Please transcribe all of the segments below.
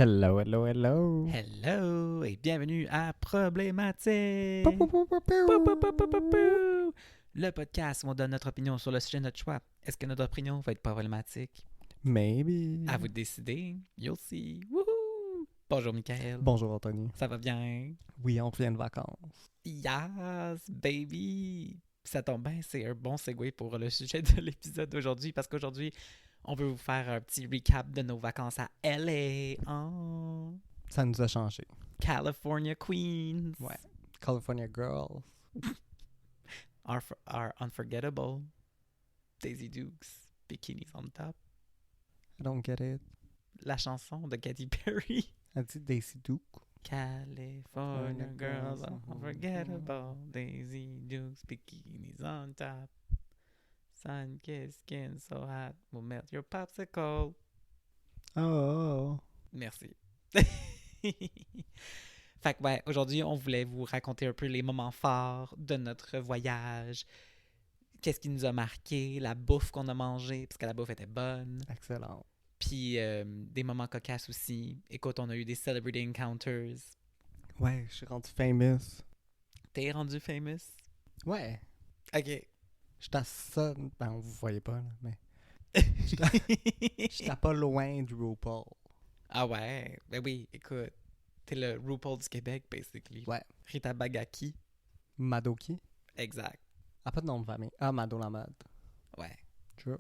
Hello, hello, hello. Hello et bienvenue à Problématique. Pou, pou, pou, pou, pou. Pou, pou, pou, pou, pou, pou. Le podcast où on donne notre opinion sur le sujet de notre choix. Est-ce que notre opinion va être problématique? Maybe. À vous de décider. You'll see. Woohoo! Bonjour Michael. Bonjour Anthony. Ça va bien? Oui, on revient de vacances. Yes, baby! Ça tombe bien, c'est un bon segue pour le sujet de l'épisode d'aujourd'hui parce qu'aujourd'hui, on veut vous faire un petit recap de nos vacances à LA. Oh. Ça nous a changé. California Queens. Ouais. California Girls. Our unforgettable Daisy Dukes, bikinis on top. I don't get it. La chanson de Katy Perry. Elle dit Daisy Duke. California girls are unforgettable. Daisy Dukes, bikinis on top. Sun-kissed skin so hot will melt your popsicle. Oh. Merci. Fait que ouais, aujourd'hui, on voulait vous raconter un peu les moments forts de notre voyage. Qu'est-ce qui nous a marqué, la bouffe qu'on a mangée, parce que la bouffe était bonne. Excellent. Puis des moments cocasses aussi. Écoute, on a eu des celebrity encounters. Ouais, je suis rendu famous. T'es rendu famous? Ouais. OK. J'étais à ça. Ben, vous voyez pas, là, mais. J'étais pas loin du RuPaul. Ah ouais? Ben oui, écoute. T'es le RuPaul du Québec, basically. Ouais. Rita Bagaki. Madoki. Exact. Ah, pas de nom de famille. Ah, Mado la mode. Ouais. True.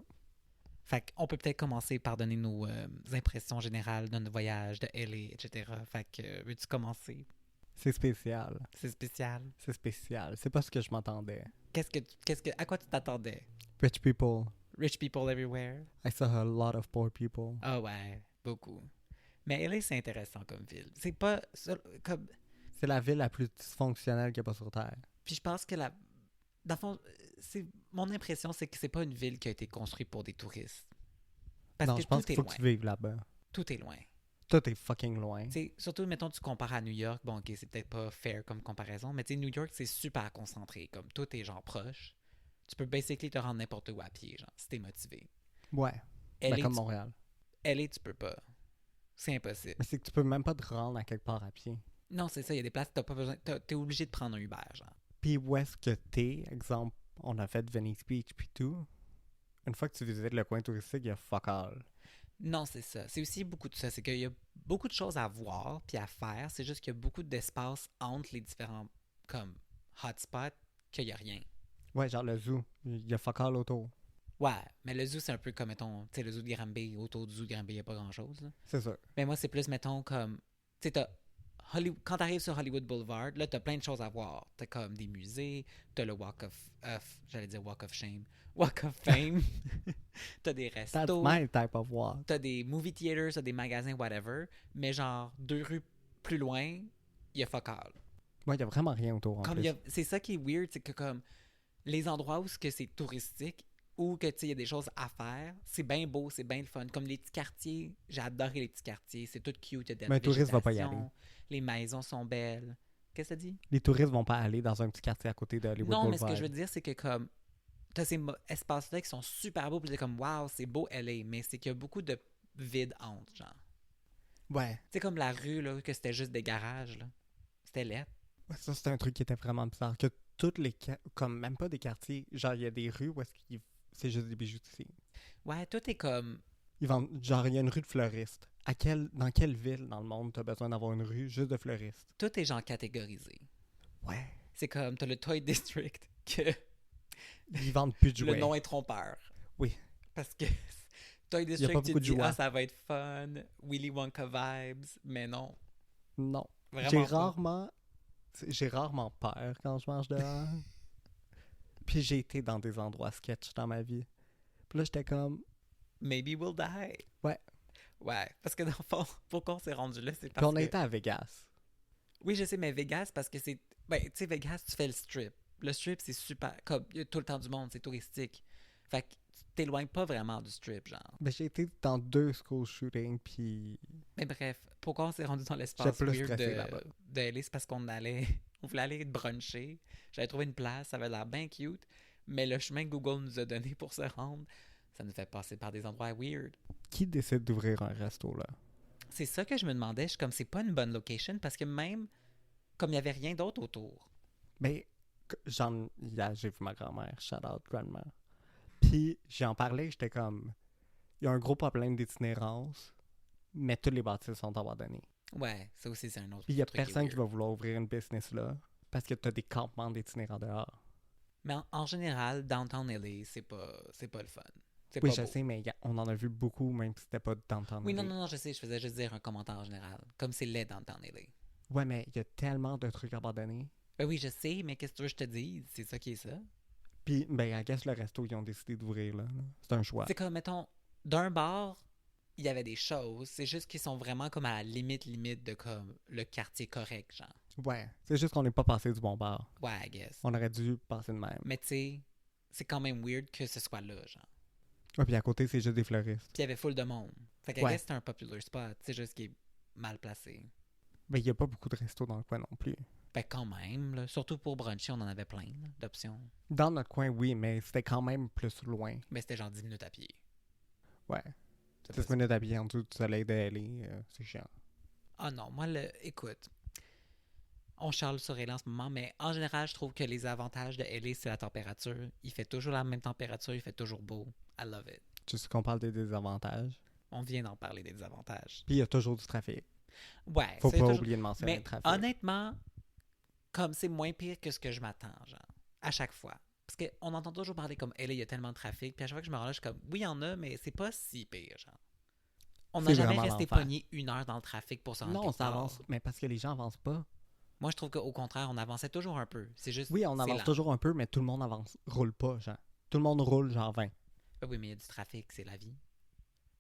Fait qu'on peut peut-être commencer par donner nos impressions générales de notre voyage, de LA, etc. Fait que, veux-tu commencer? C'est spécial. C'est spécial. C'est spécial. C'est pas ce que je m'attendais. À quoi tu t'attendais? Rich people. Rich people everywhere? I saw a lot of poor people. Ah ouais, beaucoup. Mais LA, c'est intéressant comme ville. C'est pas comme... C'est la ville la plus dysfonctionnelle qu'il n'y a pas sur Terre. Puis je pense que dans le fond, mon impression, c'est que c'est pas une ville qui a été construite pour des touristes. Parce non, que je pense tout qu'il est faut loin. que tu vives là-bas. Tout est loin. Tout est fucking loin. T'sais, surtout, mettons, tu compares à New York. Bon, OK, c'est peut-être pas fair comme comparaison, mais tu sais, New York, c'est super concentré. Comme tout est genre proche. Tu peux basically te rendre n'importe où à pied, genre, si t'es motivé. Ouais. LA, Ben, comme Montréal. LA, tu peux pas. C'est impossible. Mais c'est que tu peux même pas te rendre à quelque part à pied. Non, c'est ça. Il y a des places, t'as pas besoin. T'es obligé de prendre un Uber, genre. Puis où est-ce que t'es? Exemple, on a fait Venice Beach puis tout. Une fois que tu visites le coin touristique, il y a fuck all. Non, c'est ça. C'est aussi beaucoup de ça. C'est qu'il y a beaucoup de choses à voir puis à faire. C'est juste qu'il y a beaucoup d'espace entre les différents comme hotspots qu'il n'y a rien. Ouais, genre le zoo. Il y a fuck all autour. Ouais, mais le zoo, c'est un peu comme, mettons, tu sais, le zoo de Granby. Autour du zoo de Granby, il n'y a pas grand-chose. Là. C'est ça. Mais moi, c'est plus, mettons, comme... Tu sais, quand t'arrives sur Hollywood Boulevard, là, t'as plein de choses à voir. T'as comme des musées, t'as le Walk of j'allais dire Walk of Shame. Walk of Fame. T'as des That's restos. my type of walk. T'as des movie theaters, t'as des magasins, whatever. Mais genre, 2 rues plus loin, il y a fuck all. Ouais, il y a vraiment rien autour en plus. C'est ça qui est weird, c'est que comme les endroits où c'est touristique ou que tu sais, il y a des choses à faire, c'est bien beau, c'est bien le fun. Comme les petits quartiers, j'ai adoré les petits quartiers, c'est tout cute, il y a de la Mais un touriste va pas y végétation, aller. les maisons sont belles. Qu'est-ce que ça dit? Les touristes vont pas aller dans un petit quartier à côté de Hollywood Non, mais Boulevard. ce que je veux dire, c'est que comme t'as ces espaces-là qui sont super beaux, puis c'est comme wow, c'est beau LA, mais c'est qu'il y a beaucoup de vide entre, genre. Ouais. Tu sais, comme la rue, là, que c'était juste des garages, là. C'était laid. Ouais, ça, c'était un truc qui était vraiment bizarre. Que toutes les... Comme même pas des quartiers. Genre, il y a des rues où c'est juste des bijoutiers. Ouais, tout est comme... Ils vendent... Genre, il y a une rue de fleuristes. Dans quelle ville dans le monde t'as besoin d'avoir une rue juste de fleuristes? Tout est genre catégorisé. Ouais. C'est comme, t'as le Toy District, que Ils vendent plus de jouets. le nom est trompeur. Oui. Parce que Toy Y a pas District, tu beaucoup te de dis, jouets. ça va être fun, Willy Wonka vibes, mais non. Non. Vraiment J'ai rarement peur quand je mange dehors. Puis j'ai été dans des endroits sketch dans ma vie. Puis là, j'étais comme... Maybe we'll die. Ouais. Ouais, parce que dans le fond, pourquoi on s'est rendu là, c'est Puis parce on a que... été à Vegas. Oui, je sais, mais Vegas, parce que c'est... Ben, tu sais, Vegas, tu fais le strip. Le strip, c'est super... Comme, il y a tout le temps du monde, c'est touristique. Fait que tu t'éloignes pas vraiment du strip, genre. Ben, j'ai été dans 2 school shootings, puis... Mais bref, pourquoi on s'est rendu dans l'espace J'étais plus weird stressé là-bas. de LA, c'est parce qu'on allait... On voulait aller bruncher. J'avais trouvé une place, ça avait l'air bien cute. Mais le chemin que Google nous a donné pour se rendre, ça nous fait passer par des endroits weird. Qui décide d'ouvrir un resto, là? C'est ça que je me demandais. Je suis comme, c'est pas une bonne location parce que même comme il n'y avait rien d'autre autour. Mais hier, j'ai vu ma grand-mère, shout out grand-mère. Puis j'en parlais, j'étais comme, il y a un gros problème d'itinérance, mais tous les bâtiments sont abandonnés. Ouais, ça aussi, c'est un autre Puis il y a truc qui est personne qui weird. va vouloir ouvrir une business là, parce que t'as des campements d'itinérants dehors. Mais en général, Downtown LA, c'est pas le fun. C'est Oui, pas je beau. sais, mais on en a vu beaucoup, même si c'était pas downtown Oui, non, LA. non, non, je sais, je faisais juste dire un commentaire en général. Comme c'est laid Downtown LA. Ouais, mais il y a tellement de trucs abandonnés. Ben oui, je sais, mais qu'est-ce que tu veux que je te dise? C'est ça qui est ça. Puis, ben, I guess le resto, ils ont décidé d'ouvrir là. C'est un choix. C'est comme, mettons, d'un bar, il y avait des choses. C'est juste qu'ils sont vraiment comme à la limite de comme le quartier correct, genre. Ouais, c'est juste qu'on n'est pas passé du bon bar. Ouais, I guess. On aurait dû passer de même. Mais tu sais, c'est quand même weird que ce soit là, genre. Ouais, puis à côté, c'est juste des fleuristes. Puis il y avait full de monde. Fait que I Ouais. guess c'était un popular spot. C'est juste qu'il est mal placé. Ben, il n'y a pas beaucoup de restos dans le coin non plus. Ben quand même, là. Surtout pour bruncher, on en avait plein là, d'options. Dans notre coin, oui, mais c'était quand même plus loin. Mais c'était genre 10 minutes à pied. Ouais. C'est 10 pas- minutes habillé en dessous du soleil de LA, c'est chiant. Ah non, moi, écoute, on charle sur LA en ce moment, mais en général, je trouve que les avantages de LA, c'est la température. Il fait toujours la même température, il fait toujours beau. I love it. Tu sais qu'on parle des désavantages. On vient d'en parler des désavantages. Puis il y a toujours du trafic. Ouais, Faut c'est pas toujours... oublier de mentionner Mais le trafic. honnêtement, comme c'est moins pire que ce que je m'attends, genre, à chaque fois. Parce qu'on entend toujours parler comme LA, il y a tellement de trafic, puis à chaque fois que je me rends là, je suis comme, oui, il y en a, mais c'est pas si pire, genre. On n'a C'est jamais vraiment resté l'enfer. pogné 1 heure dans le trafic pour se rendre Non, quelque ça part. avance. Mais parce que les gens avancent pas. Moi, je trouve qu'au contraire, on avançait toujours un peu. C'est juste. Oui, on c'est avance lent. toujours un peu, mais tout le monde avance. Roule pas, genre. Tout le monde roule, genre 20. Ben oui, mais il y a du trafic, c'est la vie.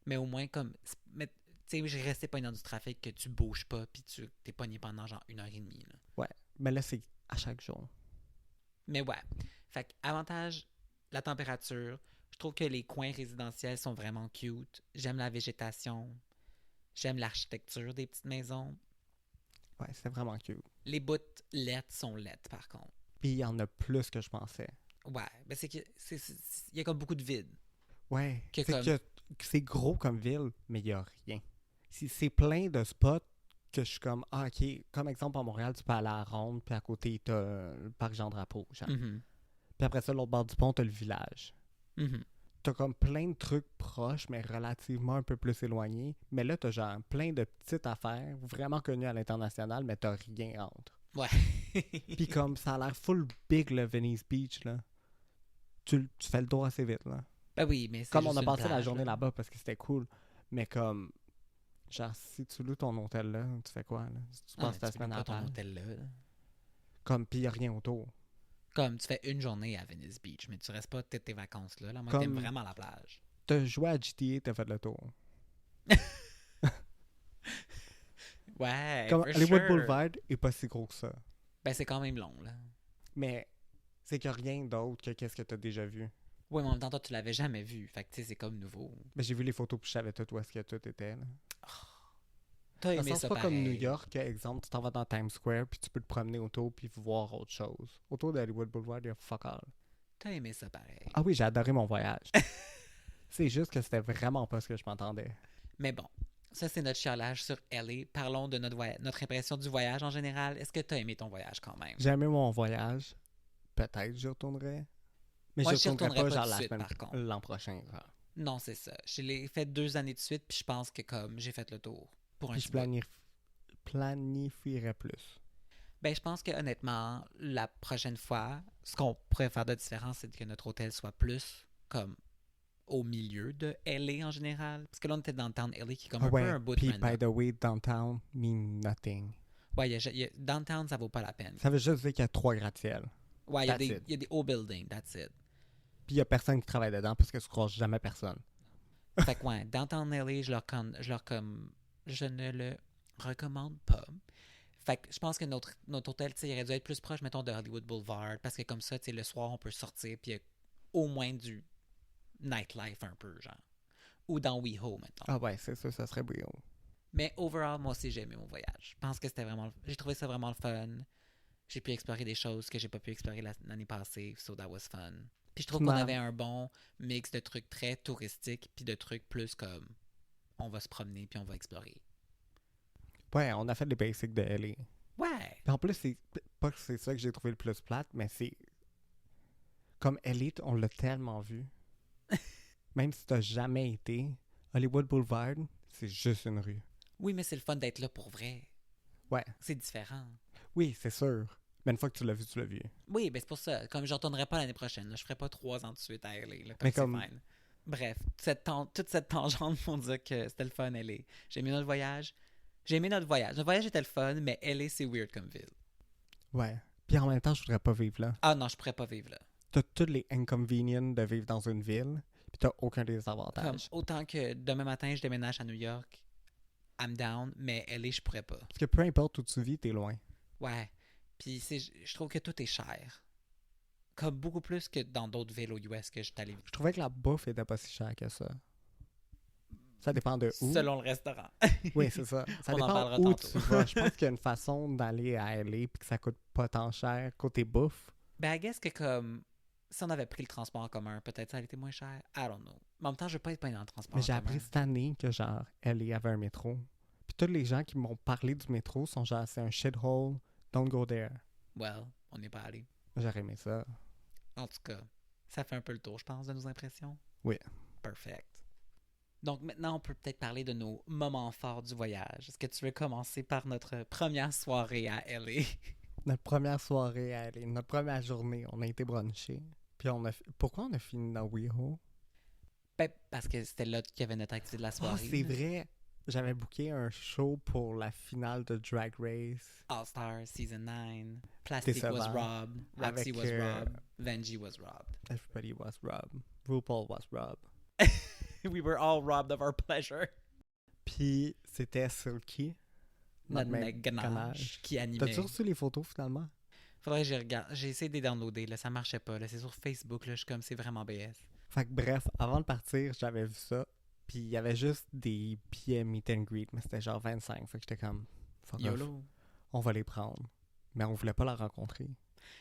Mais au moins, comme. Mais, tu sais, je restais pogné dans du trafic que tu bouges pas, puis tu t'es pogné pendant genre 1 heure et demie. Là. Ouais. Mais là, c'est à chaque jour. Mais ouais. Fait que, avantage, la température. Je trouve que les coins résidentiels sont vraiment cute. J'aime la végétation. J'aime l'architecture des petites maisons. Ouais, c'est vraiment cute. Les bouts lettres sont lettres, par contre. Puis il y en a plus que je pensais. Ouais, ben c'est que il y a comme beaucoup de vide. Ouais. Que C'est comme- que c'est gros comme ville, mais il y a rien. C'est plein de spots que je suis comme, ah, ok. Comme exemple, à Montréal, tu peux aller à la Ronde, puis à côté, t'as le parc Jean-Drapeau, genre. Mhm. Puis après ça, l'autre bord du pont, t'as le village. Mhm. T'as comme plein de trucs proches, mais relativement un peu plus éloignés. Mais là, t'as genre plein de petites affaires, vraiment connues à l'international, mais t'as rien entre. Ouais. Puis comme ça a l'air full big, le Venice Beach, là. Tu fais le tour assez vite, là. Ben oui, mais c'est Comme juste on a une passé la plage, journée là. là-bas parce que c'était cool. Mais comme, genre, si tu loues ton hôtel là, tu fais quoi, là? Si tu Ah, mais passes ta tu peux semaine à la pas ton plage. hôtel là. Comme, pis y a rien autour. Comme tu fais une journée à Venice Beach, mais tu restes pas toutes tes vacances là. Là, moi, Comme- t'aimes vraiment la plage. T'as joué à GTA, t'as fait le tour. Ouais, Comme for Hollywood sure. Boulevard est pas si gros que ça. Ben c'est quand même long, là. Mais c'est qu'il y a rien d'autre que qu'est-ce que t'as déjà vu. Ouais, mais en même temps, toi, tu l'avais jamais vu. Fait que, tu sais, c'est comme nouveau. Mais j'ai vu les photos puis je savais tout où est-ce que tout était, là. T'as Ça aimé sens ça pas comme pareil. New York, exemple, tu t'en vas dans Times Square puis tu peux te promener autour puis voir autre chose. Autour de Hollywood Boulevard, il y a fuck all. T'as aimé ça pareil. Ah oui, j'ai adoré mon voyage. C'est juste que c'était vraiment pas ce que je m'entendais. Mais bon, ça, c'est notre chialage sur LA. Parlons de notre impression du voyage en général. Est-ce que t'as aimé ton voyage quand même? J'ai aimé mon voyage. Peut-être j'y retournerai. Mais Moi, j'y j'y retournerai retournerais pas pas genre tout de la suite, semaine par contre. l'an prochain. Genre. Non, c'est ça. Je l'ai fait 2 années de suite, puis je pense que comme j'ai fait le tour pour un Puis je petit bout. planifierais plus. Ben, je pense que honnêtement, la prochaine fois, ce qu'on pourrait faire de différence, c'est que notre hôtel soit plus comme au milieu de LA en général. Parce que là, on était dans le town LA qui est comme Ah un ouais, peu un bout de puis random. by the way, downtown mean nothing. Ouais, downtown, ça vaut pas la peine. Ça veut juste dire qu'il y a 3 gratte-ciels. Ouais, That's it. il y a des hauts buildings, that's it. Puis il y a personne qui travaille dedans parce que tu croises jamais personne. Fait que ouais, downtown LA, je ne le recommande pas. Fait que je pense que notre hôtel, tu sais, il aurait dû être plus proche, mettons, de Hollywood Boulevard, parce que comme ça, tu sais, le soir, on peut sortir, puis il y a au moins du nightlife un peu, genre. Ou dans WeHo, mettons. Ah ouais, c'est ça serait brillant. Mais overall, moi aussi, j'ai aimé mon voyage. Je pense que j'ai trouvé ça vraiment le fun. J'ai pu explorer des choses que j'ai pas pu explorer l'année passée, so that was fun. Puis je trouve qu'on avait un bon mix de trucs très touristiques, puis de trucs plus comme on va se promener, puis on va explorer. Ouais, on a fait les basics de LA. Ouais. Puis en plus, c'est pas que c'est ça que j'ai trouvé le plus plate, mais c'est comme LA, on l'a tellement vu. Même si t'as jamais été, Hollywood Boulevard, c'est juste une rue. Oui, mais c'est le fun d'être là pour vrai. Ouais. C'est différent. Oui, c'est sûr. Mais une fois que tu l'as vu, tu l'as vu. Oui, ben c'est pour ça. Comme je retournerai pas l'année prochaine, là, je ferai pas 3 ans de suite à LA, là, Mais comme comme- c'est fine. Bref, toute cette tangente pour dire que c'était le fun, LA. J'ai aimé notre voyage. J'ai aimé notre voyage. Notre voyage était le fun, mais LA, c'est weird comme ville. Ouais. Puis en même temps, je voudrais pas vivre là. Ah non, je pourrais pas vivre là. T'as tous les inconvenients de vivre dans une ville, puis t'as aucun des Comme, avantages. autant que demain matin, je déménage à New York, I'm down, mais LA, je pourrais pas. Parce que peu importe où tu vis, t'es loin. Ouais. Puis je trouve que tout est cher. Comme beaucoup plus que dans d'autres villes aux US que je suis allé Je trouvais que la bouffe était pas si chère que ça. Ça dépend de où. selon le restaurant. Oui, c'est ça. Ça On en dépend parlera où tantôt. tu vas. Je pense qu'il y a une façon d'aller à LA puis que ça coûte pas tant cher côté bouffe. Ben, I guess que comme si on avait pris le transport en commun, peut-être ça aurait été moins cher. I don't know. Mais en même temps, je veux pas être payé dans le transport Mais en j'ai commun. appris cette année que genre LA avait un métro. Puis tous les gens qui m'ont parlé du métro sont genre c'est un shithole, don't go there. Well, on n'est pas allé. J'aurais aimé ça. En tout cas, ça fait un peu le tour, je pense, de nos impressions. Oui. Perfect. Donc maintenant, on peut peut-être parler de nos moments forts du voyage. Est-ce que tu veux commencer par notre première soirée à LA? Notre première soirée à LA, notre première journée, on a été bruncher. Puis on a pourquoi on a fini dans WeHo? Ben, parce que c'était là qu'il y avait notre activité de la Ah, soirée. c'est vrai. J'avais booké un show pour la finale de Drag Race. All Star Season 9. Plastic was Décevant. robbed. Roxy Avec, was robbed. Vanjie was robbed. Everybody was robbed. RuPaul was robbed. We were all robbed of our pleasure. Puis c'était Silky. Notre mec mec ganache qui animait. T'as-tu reçu les photos finalement? Faudrait que je regarde. J'ai essayé de les downloader, là, ça marchait pas. Là, c'est sur Facebook, là, je suis comme, c'est vraiment BS. Fait que bref, avant de partir, j'avais vu ça. Puis il y avait juste des billets meet and greet, mais c'était genre 25. Fait que j'étais comme, fuck off, YOLO. on va les prendre. Mais on voulait pas la rencontrer.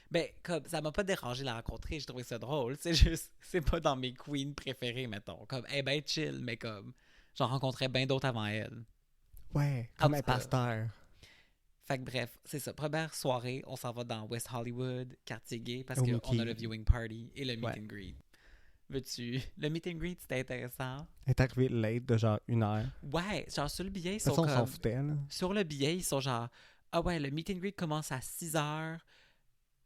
Ben, comme, ça m'a pas dérangé de la rencontrer, j'ai trouvé ça drôle. C'est juste, c'est pas dans mes queens préférées, mettons. Comme, elle est ben chill, mais comme, j'en rencontrais bien d'autres avant elle. Ouais, En comme tout un cas. pasteur. Fait que bref, c'est ça. Première soirée, on s'en va dans West Hollywood, quartier gay, parce Au qu'on Mickey. a le viewing party et le meet Ouais. and greet. Veux-tu? Le meet and greet, c'était intéressant. Elle est arrivée late de genre 1 heure. Ouais, genre sur le billet, ils De sont toute façon, on s'en comme... foutait, là. Sur le billet, ils sont genre, ah ouais, le meet and greet commence à 6 heures.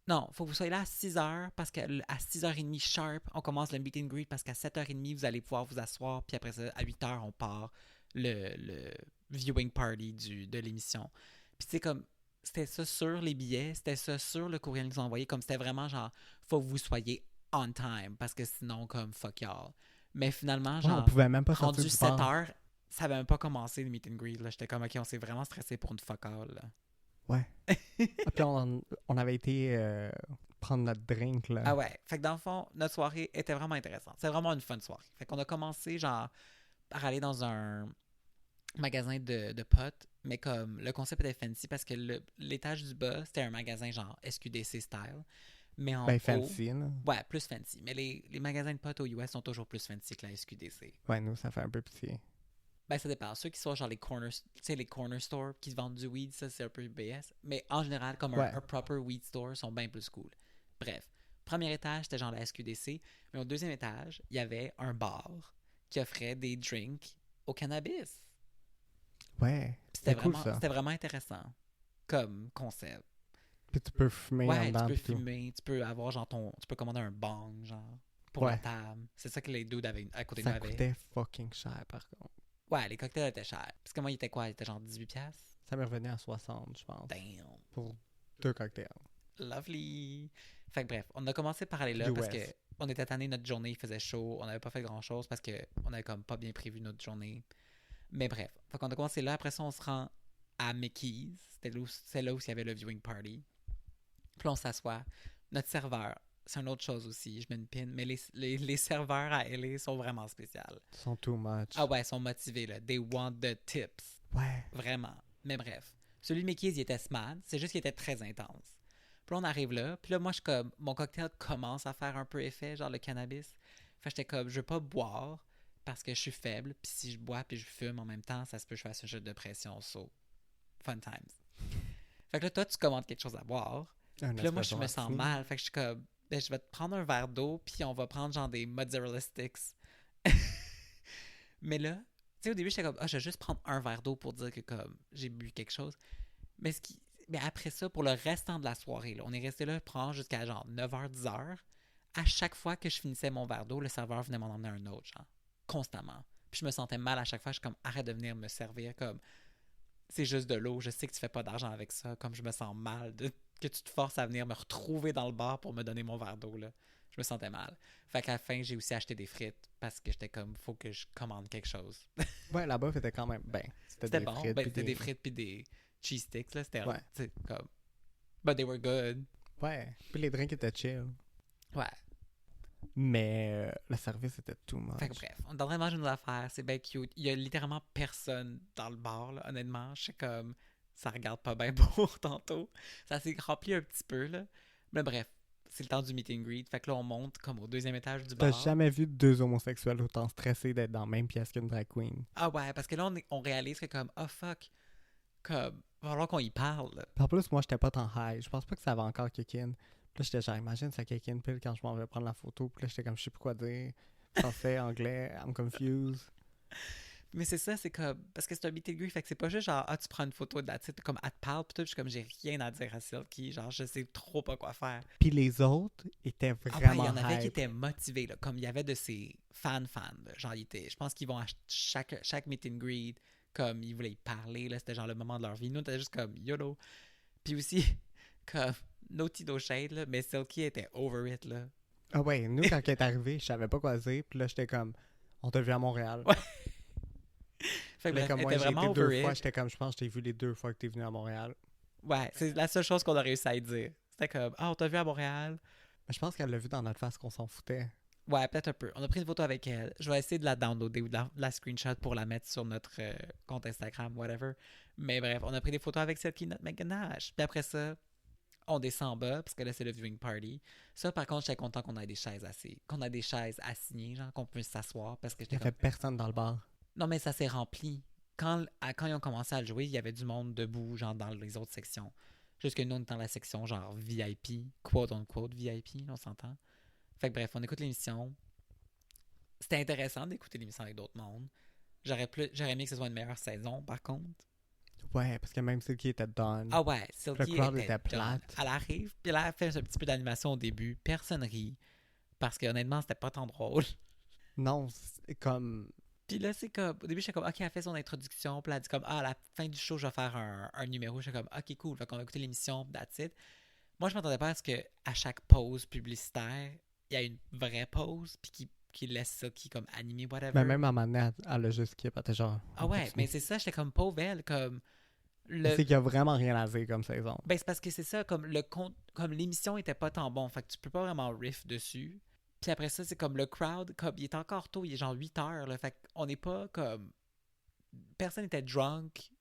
Non, faut que vous soyez là à 6 heures parce qu'à 6h30 sharp, on commence le meet and greet parce qu'à 7h30, vous allez pouvoir vous asseoir. Puis après ça, à 8 heures, on part le viewing party de l'émission. Puis c'est comme, c'était ça sur les billets, c'était ça sur le courriel qu'ils ont envoyé. Comme c'était vraiment genre, faut que vous soyez on time parce que sinon, comme fuck y'all. Mais finalement, Ouais, genre, on pouvait même pas sortir rendu du 7 bar. heures, ça avait même pas commencé le meet and greet. Là. J'étais comme, ok, on s'est vraiment stressé pour une fuck all. Là. Ouais. Ah, puis on avait été prendre notre drink, là. Ah ouais. Fait que dans le fond, notre soirée était vraiment intéressante. C'était vraiment une fun soirée. Fait qu'on a commencé, genre, par aller dans un magasin de potes, mais comme le concept était fancy parce que l'étage du bas, c'était un magasin genre SQDC style. Mais en Ben haut, fancy, là. ouais, plus fancy. Mais les magasins de potes aux US sont toujours plus fancy que la SQDC. Ouais, nous, ça fait un peu pitié. Ben, ça dépend. Ceux qui sont genre les corner, tu sais, les corner stores qui se vendent du weed, ça, c'est un peu BS. Mais en général, comme Ouais. un proper weed store, sont bien plus cool. Bref. Premier étage, c'était genre la SQDC. Mais au deuxième étage, il y avait un bar qui offrait des drinks au cannabis. Ouais. Puis C'était cool, vraiment, ça. c'était vraiment intéressant comme concept. Puis tu peux fumer en Ouais, tu dedans. peux pis tout. fumer, tu peux avoir genre tu peux commander un bong, genre, pour la Ouais. table. C'est ça que les dudes avaient à côté de Ça nous avaient. coûtait fucking cher, par contre. Ouais, les cocktails étaient chers. Parce que moi, il était quoi? Il était genre 18$? Ça m'est revenu à 60, je pense. Damn. Pour 2 cocktails. Lovely. Fait que bref, on a commencé par aller là US. parce que on était tanné, notre journée, il faisait chaud. On n'avait pas fait grand chose parce que on avait comme pas bien prévu notre journée. Mais bref, fait qu'on a commencé là. Après ça, on se rend à Mickey's. C'est là où il y avait le viewing party. Puis là, on s'assoit. Notre serveur, c'est une autre chose aussi. Je mets une pin. Mais les serveurs à LA sont vraiment spéciaux. Ils sont too much. Ah ouais, ils sont motivés là. They want the tips. Ouais. Vraiment. Mais bref. Celui de Mickey's, il était smart. C'est juste qu'il était très intense. Puis là, on arrive là. Puis là, moi, je suis comme... Mon cocktail commence à faire un peu effet, genre le cannabis. Fait que j'étais comme, je veux pas boire parce que je suis faible. Puis si je bois puis je fume en même temps, ça se peut que je fasse une chute de pression. So, Fun times. Fait que là, toi, tu commandes quelque chose à boire. Un Puis là, moi, je espresso me sens martini. mal. Fait que je suis comme, ben, je vais te prendre un verre d'eau, puis on va prendre genre des mozzarella sticks. Mais là, tu sais, au début, j'étais comme, je vais juste prendre un verre d'eau pour dire que comme j'ai bu quelque chose. Mais après ça, pour le restant de la soirée, là, on est resté là prendre jusqu'à genre 9h, 10h. À chaque fois que je finissais mon verre d'eau, le serveur venait m'en emmener un autre, genre, constamment. Puis je me sentais mal à chaque fois. Je suis comme, arrête de venir me servir, comme, c'est juste de l'eau. Je sais que tu fais pas d'argent avec ça. Comme je me sens mal que tu te forces à venir me retrouver dans le bar pour me donner mon verre d'eau, là. Je me sentais mal. Fait qu'à la fin, j'ai aussi acheté des frites parce que j'étais comme, faut que je commande quelque chose. Ouais, là-bas, c'était quand même. Ben, C'était des bon. frites. Ben, puis c'était des frites puis des cheese sticks, là. C'était, Ouais. tu sais, comme, but they were good. Ouais. Puis les drinks étaient chill. Ouais. Mais le service était too much. Fait que bref, on est en train de manger nos affaires, c'est bien cute. Il y a littéralement personne dans le bar, là, honnêtement. Je sais comme, ça regarde pas bien pour tantôt. Ça s'est rempli un petit peu, là. Mais bref, c'est le temps du meet and greet. Fait que là, on monte comme au 2e étage du T'as bar. jamais vu deux homosexuels autant stressés d'être dans la même pièce qu'une drag queen. Ah ouais, parce que là, on réalise que comme, oh fuck, comme, il va falloir qu'on y parle, là. Puis en plus, moi, j'étais pas tant high. Je pense pas que ça va encore kick-in. Puis là, j'étais genre, imagine, ça kick-in pile quand je m'en vais prendre la photo. Puis là, j'étais comme, je sais plus quoi dire. Français, anglais, I'm confused. Mais c'est ça, c'est comme, parce que c'est un meet and greet, fait que c'est pas juste genre, tu prends une photo de la titre, comme, elle te parle, pis tout, je suis comme, j'ai rien à dire à Silky, genre, je sais trop pas quoi faire. Puis les autres étaient Ah ouais, il vraiment y en avait qui hype. étaient motivés, là, comme il y avait de ces fans, là, genre, je pense qu'ils vont à chaque meet and greet, comme, ils voulaient y parler, là, c'était genre le moment de leur vie. Nous, on était juste comme, YOLO. Puis aussi, comme, Naughty No Shade, là, mais Silky était over it, là. Ah ouais, nous, quand elle est arrivée, je savais pas quoi dire. Puis là, j'étais comme, on t'a vu à Montréal. Ouais. Fait que Mais bref, comme elle moi, était j'ai été vraiment deux over fois. it. J'étais comme, je pense que je t'ai vu les 2 fois que t'es venu à Montréal. Ouais, c'est la seule chose qu'on a réussi à y dire. C'était comme, on t'a vu à Montréal. Mais je pense qu'elle l'a vu dans notre face qu'on s'en foutait. Ouais, peut-être un peu. On a pris une photo avec elle. Je vais essayer de la downloader ou de la screenshot pour la mettre sur notre compte Instagram, whatever. Mais bref, on a pris des photos avec celle qui est notre ménage. Puis après ça, on descend en bas, parce que là, c'est le viewing party. Ça, par contre, j'étais content qu'on ait des chaises assignées, genre qu'on puisse s'asseoir, parce que Il y j'étais avait comme... personne dans le bar. Non, mais ça s'est rempli. Quand ils ont commencé à le jouer, il y avait du monde debout, genre dans les autres sections. Juste que nous, on est dans la section, genre VIP, quote-unquote VIP, on s'entend. Fait que bref, on écoute l'émission. C'était intéressant d'écouter l'émission avec d'autres mondes. J'aurais aimé que ce soit une meilleure saison, par contre. Ouais, parce que même celle qui était done. Ah ouais, Silky Le crowd était était done. plate. Elle arrive, puis elle a fait un petit peu d'animation au début. Personne rit. Parce que honnêtement, c'était pas tant drôle. Non, c'est comme. Puis là, c'est comme... Au début, j'étais comme, OK, elle fait son introduction. Puis elle a dit comme, à la fin du show, je vais faire un numéro. J'étais comme, OK, cool. Fait qu'on va écouter l'émission, that's it. Moi, je m'attendais pas à ce qu'à chaque pause publicitaire, il y a une vraie pause, puis qui laisse ça, qui comme animé, whatever. Mais même à un moment donné, elle a juste skip. Elle était genre. Ah ouais, mais c'est ça, j'étais comme pauvre elle, comme... C'est qu'il y a vraiment rien à dire comme saison. Ben, c'est parce que c'est ça, comme comme l'émission était pas tant bon, fait que tu peux pas vraiment riff dessus. Puis après ça, c'est comme le crowd, comme il est encore tôt, il est genre 8 heures, là, fait qu'on n'est pas comme... Personne n'était drunk.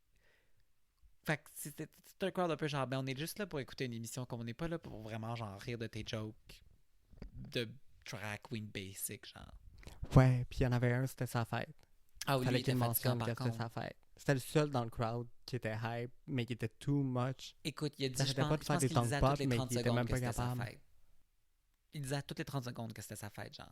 Fait que c'était un crowd un peu genre, ben on est juste là pour écouter une émission, comme on n'est pas là pour vraiment genre rire de tes jokes de drag queen basic, genre. Ouais, puis il y en avait un, c'était sa fête. Ah oui, lui, Fallait il était qu'il fatigant mentionne par que c'était contre. sa fête. C'était le seul dans le crowd qui était hype, mais qui était too much. Écoute, il a dit, Ça je arrêtait pense, pas de je faire pense des qu'il tongue disait à pop, toutes les mais 30 il était secondes même que pas c'était sa capable. fête. Il disait à toutes les 30 secondes que c'était sa fête, genre.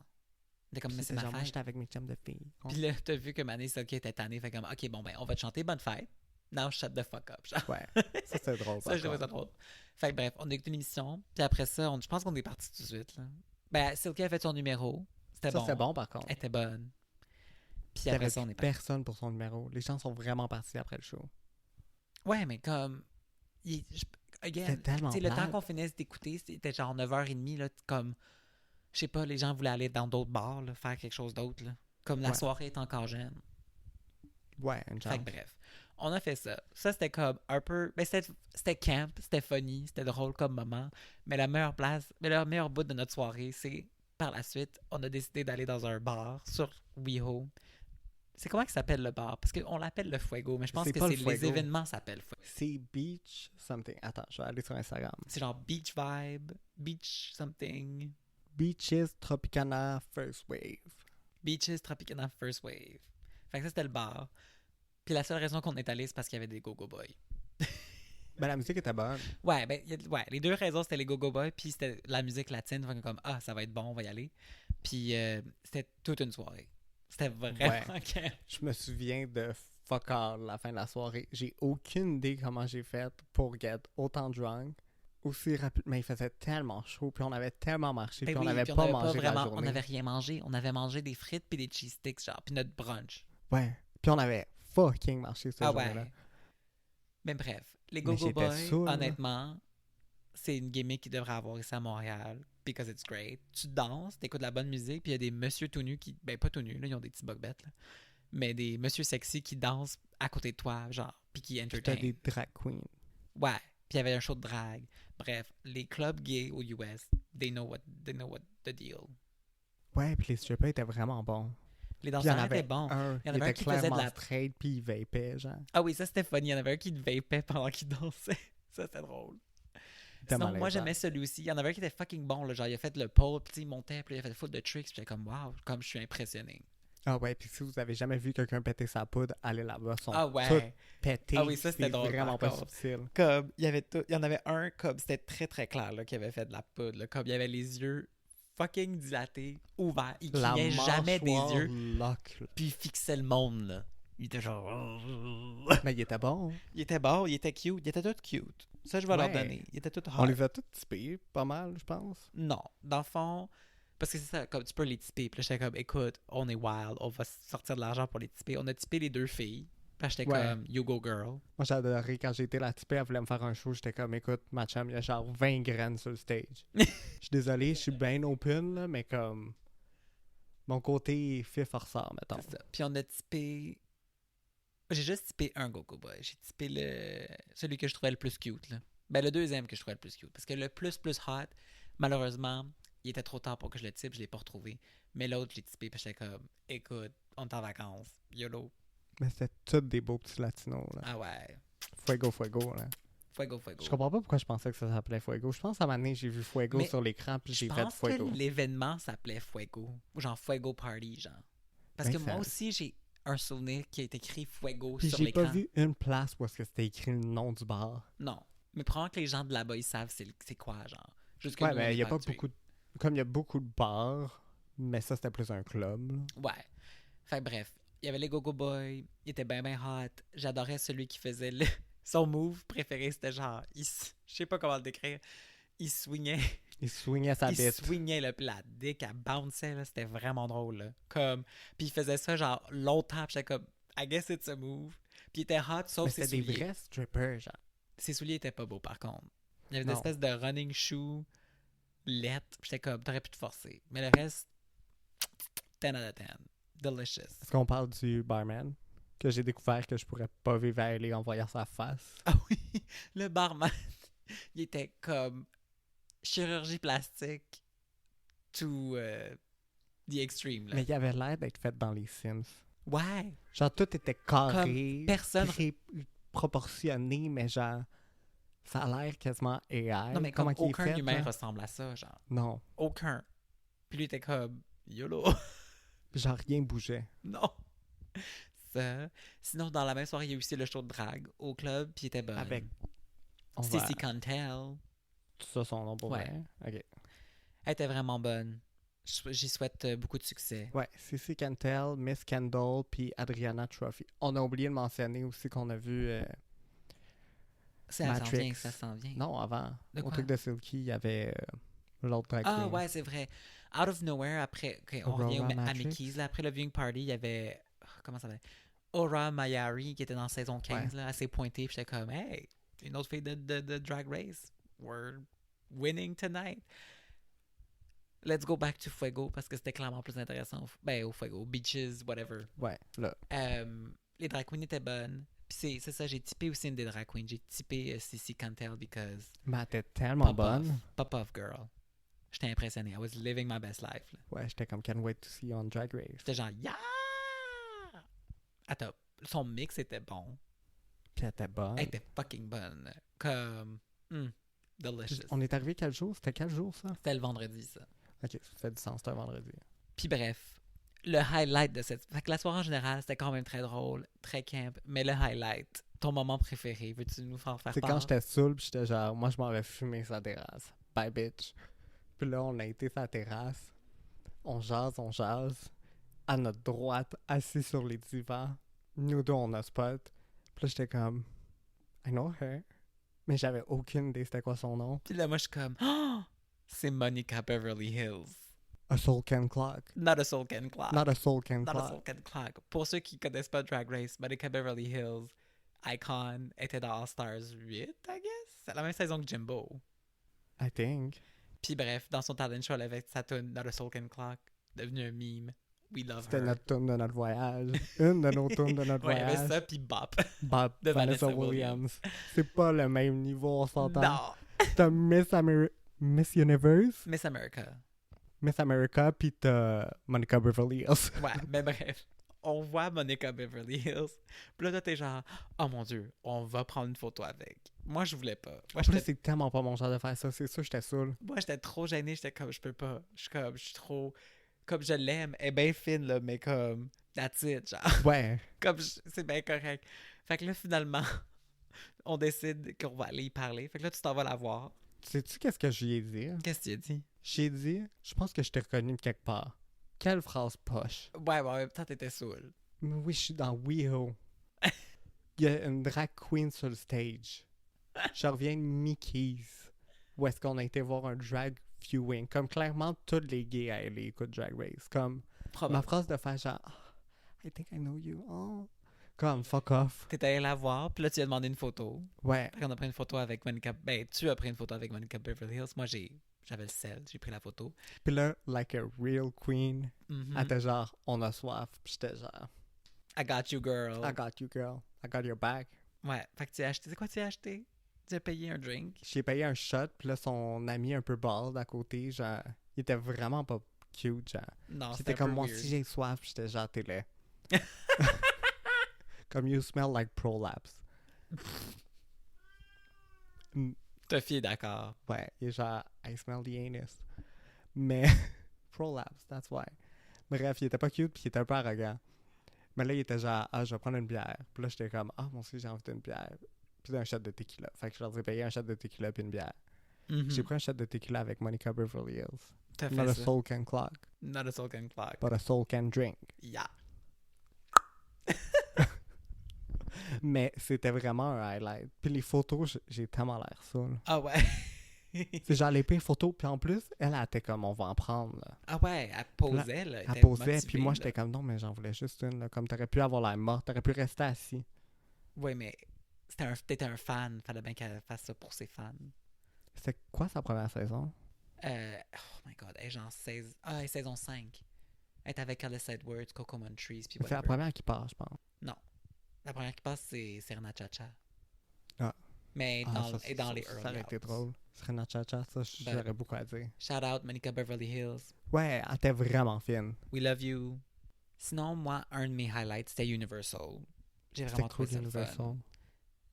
Il était comme, mais c'est C'était ma genre, moi, fête. j'étais avec mes chums de filles. Puis là, t'as vu que Mané Silky était tannée, fait comme, ok, bon, ben, on va te chanter bonne fête. Now shut the fuck up, genre. Ouais, ça c'est drôle. Ça, je trouvais ça drôle. Fait que bref, on a écouté une émission, puis après ça, je pense qu'on est parti tout de suite, là. Ben, Silky a fait son numéro. C'était Ça bon. c'est bon par contre. Elle était bonne. Puis Il y après avait ça, on est parti. personne pour son numéro. Les gens sont vraiment partis après le show. Ouais, mais comme. Again, C'était tellement tu sais, le temps plate. qu'on finisse d'écouter, c'était genre 9h30, là, comme. Je sais pas, les gens voulaient aller dans d'autres bars, là, faire quelque chose d'autre, là. Comme la Ouais. soirée est encore jeune. Ouais, une Fait chance. que bref, on a fait ça. Ça, c'était comme un peu... Ben, c'était camp, c'était funny, c'était drôle comme moment. Mais la meilleure place, mais le meilleur bout de notre soirée, c'est par la suite, on a décidé d'aller dans un bar sur WeHo. C'est comment qu'il s'appelle le bar? Parce qu'on l'appelle le Fuego, mais je pense C'est que pas le les Fuego. événements s'appellent Fuego. C'est Beach something. Attends, je vais aller sur Instagram. C'est genre Beach Vibe, Beach something, Beaches Tropicana First Wave. Beaches Tropicana First Wave. Fait que ça, c'était le bar. Puis la seule raison qu'on est allé, c'est parce qu'il y avait des Go-Go Boys. Ben, la musique était bonne. Ouais, ben, ouais, les deux raisons, c'était les Go-Go Boys, puis c'était la musique latine. Fait que comme, ah, ça va être bon, on va y aller. Puis c'était toute une soirée. C'était vraiment camp. Je me souviens de fuck all la fin de la soirée. J'ai aucune idée comment j'ai fait pour get autant drunk aussi rapidement. Il faisait tellement chaud, puis on avait tellement marché, Ben puis on oui, n'avait puis pas avait mangé la on journée. n'avait rien mangé. On avait mangé des frites puis des cheese sticks, genre, puis notre brunch. Ouais. Puis on avait fucking marché cette Ah journée-là. ouais. Mais bref, les Mais Go-Go j'étais Boys, saoul, là. honnêtement, c'est une gimmick qu'il devrait avoir ici à Montréal, because it's great. Tu danses, t'écoutes de la bonne musique, puis il y a des messieurs tout nus qui, ben pas tout nus, là, ils ont des petits bugbettes, là, mais des messieurs sexy qui dansent à côté de toi, genre, puis qui Puis t'as entertain. des drag queens. Ouais, puis il y avait un show de drague. Bref, les clubs gays aux US, they know what the deal. Ouais, puis les strippers étaient vraiment bons. Les Puis il y en danseurs avait étaient bons. un, Il y en il avait un était qui faisait de clairement la... straight, puis il vapait, genre. Ah oui, ça c'était funny. Il y en avait un qui vapait pendant qu'il dansait. Ça c'était drôle. C'était Sinon, moi malaisant. j'aimais celui aussi. Il y en avait un qui était fucking bon. Là. Genre, il a fait le pole, puis il montait, puis il a fait full de tricks. Puis j'étais comme, wow, comme je suis impressionné. Ah ouais, puis si vous avez jamais vu quelqu'un péter sa poudre, allez là-bas, ils sont Ah tous ouais. pétés. Ah oui, ça, c'était c'est drôle, vraiment par pas contre. subtil. Comme, il y en avait un, comme, c'était très très clair, là, qui avait fait de la poudre. Là. Comme, il avait les yeux fucking dilatés, ouverts. Il La clignait jamais des mâchoire yeux, lock, là. puis il fixait le monde, là. Il était genre... Mais il était bon. Il était beau, il était cute, il était tout cute. Ça, je vais leur Ouais. donner. Il était tout hot. On les a tous typés, pas mal, je pense. Non, dans le fond, parce que c'est ça, comme tu peux les typer. Puis là, j'étais comme, écoute, on est wild, on va sortir de l'argent pour les typer. On a typé les deux filles. Puis là, j'étais Ouais. comme, you go girl. Moi, j'ai adoré quand j'ai été la typée, elle voulait me faire un show. J'étais comme, écoute, ma chum, il y a genre 20 graines sur le stage. Je suis désolé, je suis bien open, là, mais comme. Mon côté fait forceur, mettons. C'est ça. Puis on a typé. J'ai juste typé un Go-Go Boy. J'ai typé celui que je trouvais le plus cute. Là. Ben, le deuxième que je trouvais le plus cute. Parce que le plus hot, malheureusement, il était trop tard pour que je le type. Je l'ai pas retrouvé. Mais l'autre, je l'ai typé. Puis j'étais comme, écoute, on est en vacances. YOLO. Mais c'était tous des beaux petits latinos, là. Ah ouais. Fuego, fuego, là. Fuego, fuego. Je comprends pas pourquoi je pensais que ça s'appelait Fuego. Je pense qu'à un moment donné, j'ai vu Fuego Mais sur l'écran, puis Je j'ai fait pense Fuego. que l'événement s'appelait Fuego. Ou genre Fuego Party, genre. Parce Ben, que moi ça- aussi, j'ai un souvenir qui est écrit Fuego Puis sur j'ai pas l'écran. vu une place où est-ce que c'était écrit le nom du bar. Non. Mais probablement que les gens de là-bas, ils savent c'est quoi, genre. Jusque Ouais, nous, on mais est il y a pas habitués. beaucoup de... Comme il y a beaucoup de bars, mais ça, c'était plus un club, là. Ouais. Fait que bref, il y avait les Go-Go Boys, il était bien hot. J'adorais celui qui faisait son move préféré, c'était genre, je sais pas comment le décrire, il swingait, Il swingait sa il bite. swingait là, puis la dick, elle bounçait, là, c'était vraiment drôle, là. Comme, puis il faisait ça genre longtemps, puis j'étais comme, I guess it's a move. Puis il était hot, sauf Mais ses c'était des souliers. vrais strippers, genre. Ses souliers étaient pas beaux, par contre. Il y avait une Non. espèce de running shoe lettre, puis j'étais comme, t'aurais pu te forcer. Mais le reste, 10 out of 10. Delicious. Est-ce qu'on parle du barman? Que j'ai découvert que je pourrais pas vivre à LA en voyant sa face. Ah oui, le barman, il était comme chirurgie plastique to the extreme. Là. Mais il avait l'air d'être fait dans les Sims. Ouais, Genre, tout était carré, personne- proportionné, mais genre, ça a l'air quasiment AI. non mais Comment comme qu'il est aucun fait, humain là? ressemble à ça, genre. Non. Aucun. Puis lui était comme, YOLO. Genre, rien bougeait. Non. Ça. Sinon, dans la même soirée, il y a eu aussi le show de drague au club, puis il était bon. Avec... On va... Cissy Cantel. Tout ça, son nom pour Ouais. vrai. OK. Elle était vraiment bonne. J'y souhaite beaucoup de succès. Ouais, Cissy Cantel, Miss Kendall, puis Adriana Trophy. On a oublié de mentionner aussi qu'on a vu... Ça s'en Matrix. vient, ça s'en vient. Non, avant. De Au quoi? truc de Silky, il y avait l'autre drag Ah queen. ouais, c'est vrai. Out of nowhere, après, ok, on revient Aurora à Matrix. Mickey's, là, après le viewing party, il y avait, comment ça s'appelle? Aura Mayari, qui était dans saison 15, là, assez pointée, puis j'étais comme, hey, une autre fille de Drag Race, we're winning tonight. Let's go back to Fuego, parce que c'était clairement plus intéressant. Ben, au Fuego, Beaches, whatever. Ouais, là. Les drag queens étaient bonnes. Puis c'est ça, j'ai typé aussi une des drag queens. J'ai typé Cissy Cantel, because Mais elle était tellement pop bonne. off, pop off girl. J'étais impressionné. I was living my best life. Là. Ouais, j'étais comme Can't wait to see you on Drag Race. J'étais genre, yeah! Attends, son mix était bon. Puis elle était bonne. Elle était fucking bonne. Comme, delicious. On est arrivé quel jour? C'était quel jour, ça? C'était le vendredi, ça. Ok, ça fait du sens, c'était un vendredi. Puis bref, le highlight de cette... Fait que la soirée en général, c'était quand même très drôle, très camp. Mais le highlight, Ton moment préféré, veux-tu nous faire C'est quand part? j'étais saoul, pis j'étais genre, moi, je m'en vais fumer sa terrasse. Bye, bitch. Puis là, on a été sa terrasse. On jase, on jase. À notre droite, assis sur les divans. Nous deux, on a spot. Puis là, j'étais comme, I know her. Mais j'avais aucune idée c'était quoi son nom. Puis là, moi, je suis comme, oh, c'est Monica Beverly Hills. A Soul Can Clock. Not a Soul Can Clock. Not a Soul Can Not a Clock. Soul Can Clock. Pour ceux qui connaissent pas Drag Race, Monica Beverly Hills, Icon, était dans All Stars 8, I guess. C'est la même saison que Jimbo. I think. Puis bref, dans son talent show, elle avait sa tune Not a Soul Can Clock, devenu un meme. We love C'était her. notre tourne de notre voyage. Une de nos tournes de notre Ouais, il y avait voyage. ça, puis Bop. Bob, de Vanessa Vanessa Williams. C'est pas le même niveau, on s'entend. Non! T'as Miss Universe, Miss America. Miss America, pis t'as Monica Beverly Hills. Ouais, mais bref. On voit Monica Beverly Hills. Puis là, toi, t'es genre, oh mon Dieu, on va prendre une photo avec. Moi, je voulais pas. En plus, c'est tellement pas mon genre de faire ça. C'est sûr, j'étais saoul. Moi, j'étais trop gênée. J'étais comme, je peux pas. Je suis trop. Comme je l'aime. Elle est bien fine, là, mais comme, that's it, genre. Ouais. Comme, c'est bien correct. Fait que là, finalement, on décide qu'on va aller y parler. Fait que là, tu t'en vas la voir. Sais-tu qu'est-ce que je lui ai dit? Qu'est-ce que tu as dit? J'ai dit, je pense que je t'ai reconnu de quelque part. Quelle phrase poche. Ouais, en même temps, t'étais saoul. Mais oui, je suis dans WeHo. Il y a une drag queen sur le stage. Je reviens de Mickey's. Où est-ce qu'on a été voir un drag viewing. Comme clairement, tous les gays à LA écoutent Drag Race. Comme ma phrase de faire genre, oh, I think I know you. Oh. Comme fuck off. T'étais allé la voir, puis là, tu lui as demandé une photo. Ouais. Fait qu'on a pris une photo avec Monica. Ben, tu as pris une photo avec Monica Beverly Hills. Moi, j'avais le sel, j'ai pris la photo. Puis là, like a real queen, Mhm. elle était genre, on a soif. Puis j'étais genre, I got you, girl. I got you, girl. I got your back. Ouais, fait que tu as acheté. C'est quoi tu as acheté? Tu as payé un drink? J'ai payé un shot, puis là, son ami un peu bald à côté, genre, il était vraiment pas cute, genre. Non, C'était c'était comme, un peu moi weird. aussi j'ai soif, puis j'étais genre, t'es laid. Comme, you smell like prolapse. Ta fille est d'accord. Ouais, il est genre, I smell the anus. Mais, prolapse, that's why. Bref, il était pas cute, puis il était un peu arrogant. Mais là, il était genre, ah, je vais prendre une bière. Puis là, j'étais comme, ah, moi aussi, j'ai envie d'une bière. Puis un shot de tequila. Fait que je leur ai payé un shot de tequila puis une bière. Mhm. J'ai pris un shot de tequila avec Monica Beverly Hills. T'as Not fait a ça. soul can clock, Not a soul can clock. but a soul can drink. Yeah. Mais c'était vraiment un highlight. Puis les photos, j'ai tellement l'air saoul. Ah ouais. C'est genre les pires photos. Puis en plus, elle était comme, on va en prendre. Là. Ah ouais, elle posait, là. Elle était posait, motivée, puis moi, là. j'étais comme, non, mais j'en voulais juste une. Là. Comme t'aurais pu avoir l'air morte, t'aurais pu rester assis. Ouais, mais t'étais un fan. Fallait bien qu'elle fasse ça pour ses fans. C'était quoi sa première saison? Oh my god, elle est genre elle est saison 5. Elle est avec Alice Edwards, Coco Montrese, puis C'est la whatever. première qui part, je pense. Non. La première qui passe, c'est Serena Chacha. Ah. Mais Ah, dans, ça, et dans les ça early aurait été outs. drôle. Serena Chacha, ça, Ben- j'aurais beaucoup à dire. Shout out Monica Beverly Hills. Ouais, elle était vraiment fine. We love you. Sinon, moi, un de mes highlights, c'était Universal. J'ai C'était vraiment cool, trouvé ça le fun. Universal.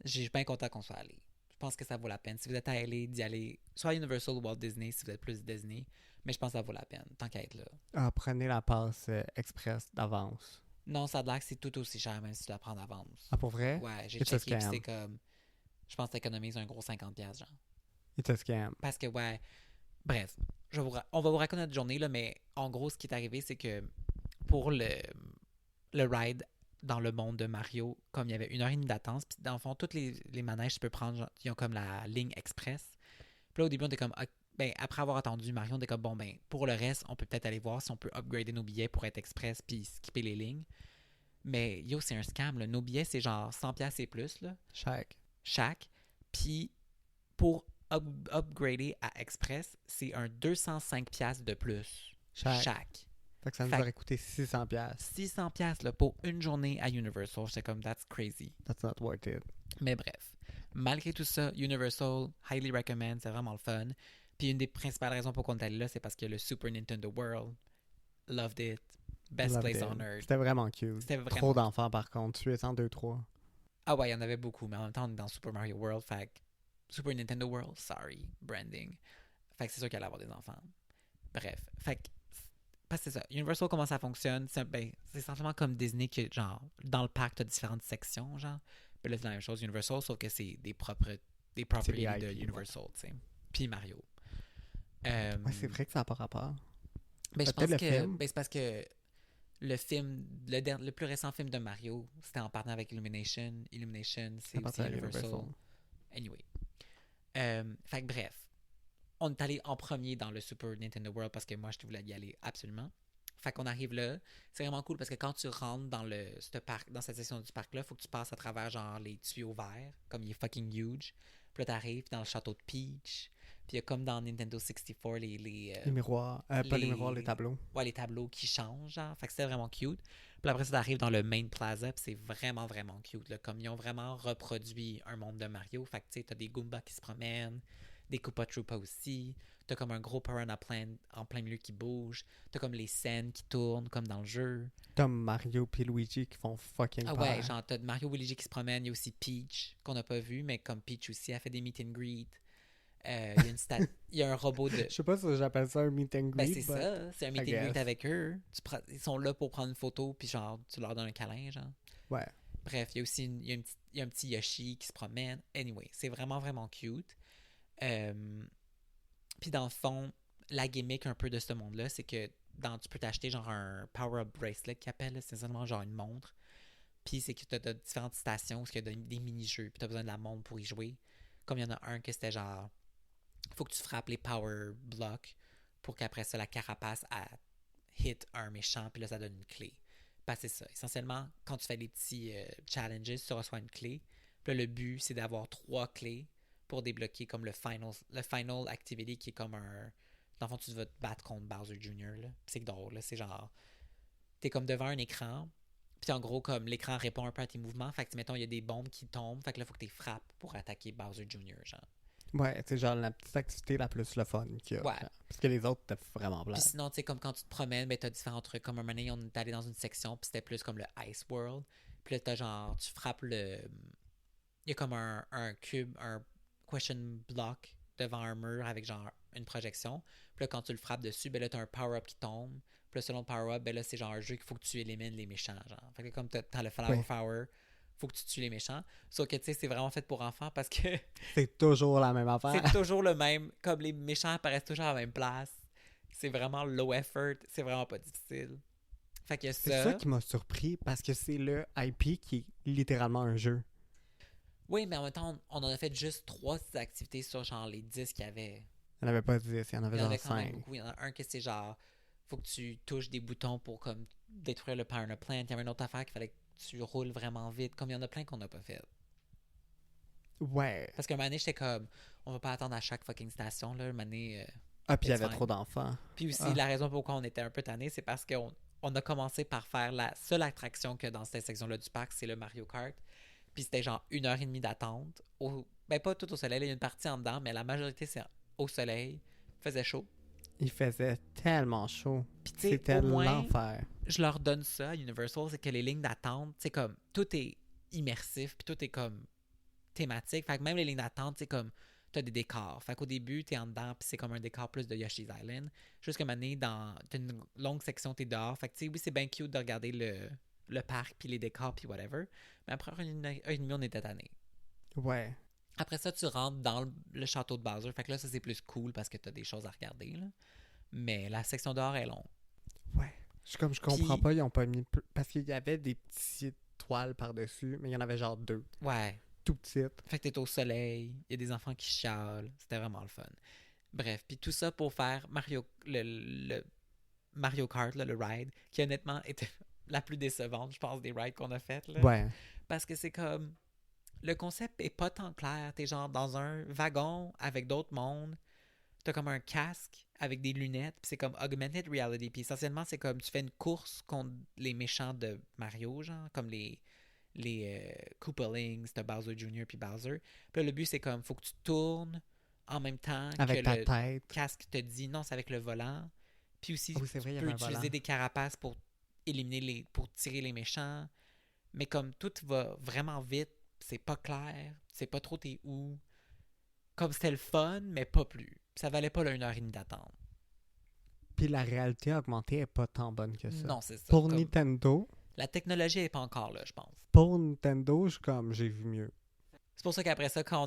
Je suis bien content qu'on soit allé. Je pense que ça vaut la peine. Si vous êtes à LA, d'y aller soit à Universal ou Walt Disney, si vous êtes plus Disney. Mais je pense que ça vaut la peine, tant qu'à être là. Ah, prenez la passe express d'avance. Non, ça a l'air que c'est tout aussi cher, même si tu la prends d'avance. Ah, pour vrai? Ouais, j'ai It's a checké, puis scam. c'est comme... Je pense que t'économises un gros 50$, genre. It's a scam. Parce que, ouais... Bref, on va vous raconter notre journée, là, mais en gros, ce qui est arrivé, c'est que pour le ride dans le monde de Mario, comme il y avait 1h30 d'attente, puis dans le fond, tous les manèges, tu peux prendre, genre, ils ont comme la ligne express. Puis là, au début, on était comme... Ben, après avoir attendu Mario, on était comme, bon, ben, pour le reste, on peut peut-être aller voir si on peut upgrader nos billets pour être express puis skipper les lignes. Mais, yo, c'est un scam, là. Nos billets, c'est genre 100$ et plus, là, chaque. Puis, pour upgrader à express, c'est un 205$ de plus. Chaque. Fait que ça nous Fait- aurait coûté 600$. 600$ là, pour une journée à Universal. J'étais comme, that's crazy. That's not worth it. Mais bref, malgré tout ça, Universal, highly recommend, c'est vraiment le fun. Puis une des principales raisons pour qu'on est allé là, c'est parce que le Super Nintendo World, loved it, best Loved place it. on earth. C'était vraiment cute. C'était vraiment... Trop d'enfants, par contre. Tu es en 2-3. Ah ouais, il y en avait beaucoup, mais en même temps, on est dans Super Mario World, fait que Super Nintendo World, sorry, branding. Fait que c'est sûr qu'il allait avoir des enfants. Bref, fait que, parce que c'est ça, Universal, comment ça fonctionne, c'est simplement comme Disney, que genre, dans le parc, t'as différentes sections, genre. Puis là, c'est la même chose Universal, sauf que c'est des properties IP, de Universal, tu sais. Puis Mario. Ouais, c'est vrai que ça n'a pas rapport. Ben, je Peut-être pense le que film. ben, c'est parce que le film, le plus récent film de Mario, c'était en partenariat avec Illumination. Illumination, Ça c'est aussi appartient à Universal. Anyway. Fait que bref, on est allé en premier dans le Super Nintendo World parce que moi, je voulais y aller absolument. Fait qu'on arrive là. C'est vraiment cool parce que quand tu rentres dans cette section du parc-là, faut que tu passes à travers genre les tuyaux verts, comme il est fucking huge. Puis là, t'arrives dans le château de Peach. Puis il y a comme dans Nintendo 64 Les miroirs. Pas les miroirs, les tableaux. Ouais, les tableaux qui changent, genre. Fait que c'était vraiment cute. Puis après ça, t'arrives dans le main plaza, puis c'est vraiment, vraiment cute, là. Comme ils ont vraiment reproduit un monde de Mario. Fait que, tu sais, t'as des Goombas qui se promènent, des Koopa Troopa aussi. T'as comme un gros Piranha Plant en plein milieu qui bouge. T'as comme les scènes qui tournent, comme dans le jeu. T'as Mario puis Luigi qui font fucking Ah peur. ouais, genre, t'as Mario Luigi qui se promène. Il y a aussi Peach, qu'on n'a pas vu, mais comme Peach aussi, elle fait des meet and greet. Il y a un robot de... Je sais pas si j'appelle ça un meet and Ben, greet. c'est ça, c'est un meet I and greet guess. avec eux. Ils sont là pour prendre une photo, puis genre, tu leur donnes un câlin, genre. Ouais. Bref, il y a aussi il y a un petit Yoshi qui se promène. Anyway, c'est vraiment, vraiment cute. Puis dans le fond, la gimmick un peu de ce monde-là, c'est que tu peux t'acheter genre un power-up bracelet qu'ils appellent, là. C'est seulement genre une montre. Puis c'est que tu as différentes stations où il y a des mini-jeux, puis tu as besoin de la montre pour y jouer. Comme il y en a un que c'était genre, faut que tu frappes les power blocks pour qu'après ça, la carapace hit un méchant, puis là, ça donne une clé. Parce que c'est ça. Essentiellement, quand tu fais les petits challenges, tu reçois une clé. Puis là, le but, c'est d'avoir 3 clés pour débloquer comme le final activity qui est comme un... Dans le fond, tu vas te battre contre Bowser Jr. Là. C'est drôle, là. C'est genre... T'es comme devant un écran, puis en gros, comme l'écran répond un peu à tes mouvements. Fait que, mettons, il y a des bombes qui tombent. Fait que là, il faut que tu frappes pour attaquer Bowser Jr., genre. Ouais, c'est genre la petite activité la plus le fun qu'il y a. Ouais. Parce que les autres, t'as vraiment Puis blanc. sinon, tu sais, comme quand tu te promènes, ben, t'as différents trucs. Comme un moment donné, on est allé dans une section, puis c'était plus comme le Ice World. Puis là, t'as genre, tu frappes le... Il y a comme un cube, un question block devant un mur avec genre une projection. Puis là, quand tu le frappes dessus, ben là, t'as un power-up qui tombe. Puis là, selon le power-up, ben là, c'est genre un jeu qu'il faut que tu élimines les méchants, genre. Fait que comme t'as le Flower Power, faut que tu tues les méchants. Sauf que, tu sais, c'est vraiment fait pour enfants parce que... C'est toujours la même affaire. c'est toujours le même. Comme les méchants apparaissent toujours à la même place. C'est vraiment low effort. C'est vraiment pas difficile. Fait que C'est ça qui m'a surpris parce que c'est le IP qui est littéralement un jeu. Oui, mais en même temps, on en a fait juste 3 activités sur genre les 10 qu'il y avait. Il n'y en avait pas 10, il y en avait Il y en genre avait quand même 5. beaucoup. Il y en a un que c'est genre, faut que tu touches des boutons pour comme détruire le Piranha Plant. Il y avait une autre affaire qu'il fallait que tu roules vraiment vite. Comme il y en a plein qu'on n'a pas fait. Ouais. Parce qu'un moment donné, j'étais comme, on va pas attendre à chaque fucking station, là. Un moment donné, Ah, puis il y it's avait fine. trop d'enfants. Puis aussi, Ah. la raison pourquoi on était un peu tanné, c'est parce qu'on a commencé par faire la seule attraction que dans cette section-là du parc, c'est le Mario Kart. Puis c'était genre 1h30 d'attente. Ben, pas tout au soleil, là, il y a une partie en dedans, mais la majorité, c'est au soleil. Il faisait chaud. Il faisait tellement chaud. Puis tu sais, C'était au moins, l'enfer. je leur donne ça à Universal, c'est que les lignes d'attente, c'est comme, tout est immersif, puis tout est comme thématique. Fait que même les lignes d'attente, c'est comme, t'as des décors. Fait qu'au début, t'es en dedans, puis c'est comme un décor plus de Yoshi's Island. Jusqu'à un moment donné, t'as une longue section, t'es dehors. Fait que tu sais, oui, c'est bien cute de regarder le parc, puis les décors, puis whatever. Mais après une heure et demie, on était tannés. Ouais. Après ça, tu rentres dans le château de Bowser. Fait que là, ça, c'est plus cool parce que t'as des choses à regarder, là. Mais la section dehors est longue. Ouais. Je comprends pas, ils ont pas mis... Parce qu'il y avait des petites toiles par-dessus, mais il y en avait genre 2. Ouais. Tout petites. Fait que t'es au soleil, il y a des enfants qui chialent. C'était vraiment le fun. Bref, puis tout ça pour faire le Mario Kart, là, le ride, qui honnêtement était la plus décevante, je pense, des rides qu'on a faites. Là. Ouais. Parce que c'est comme... Le concept est pas tant clair. T'es genre dans un wagon avec d'autres mondes. T'as comme un casque avec des lunettes. Puis c'est comme augmented reality. Puis essentiellement, c'est comme tu fais une course contre les méchants de Mario, genre, comme les Koopalings, t'as Bowser Jr. puis Bowser. Puis là, le but, c'est comme, faut que tu tournes en même temps Avec que ta le tête. casque te dit. Non, c'est avec le volant. Puis aussi, Ah oui, c'est vrai, il y tu peux avait un utiliser volant. des carapaces pour pour tirer les méchants. Mais comme tout va vraiment vite, c'est pas clair, c'est pas trop t'es où. Comme c'était le fun, mais pas plus. Ça valait pas le 1h30 d'attente. Puis la réalité augmentée est pas tant bonne que ça. Non, c'est ça. Pour comme Nintendo, La technologie n'est pas encore là, je pense. Pour Nintendo, je suis comme, j'ai vu mieux. C'est pour ça qu'après ça, quand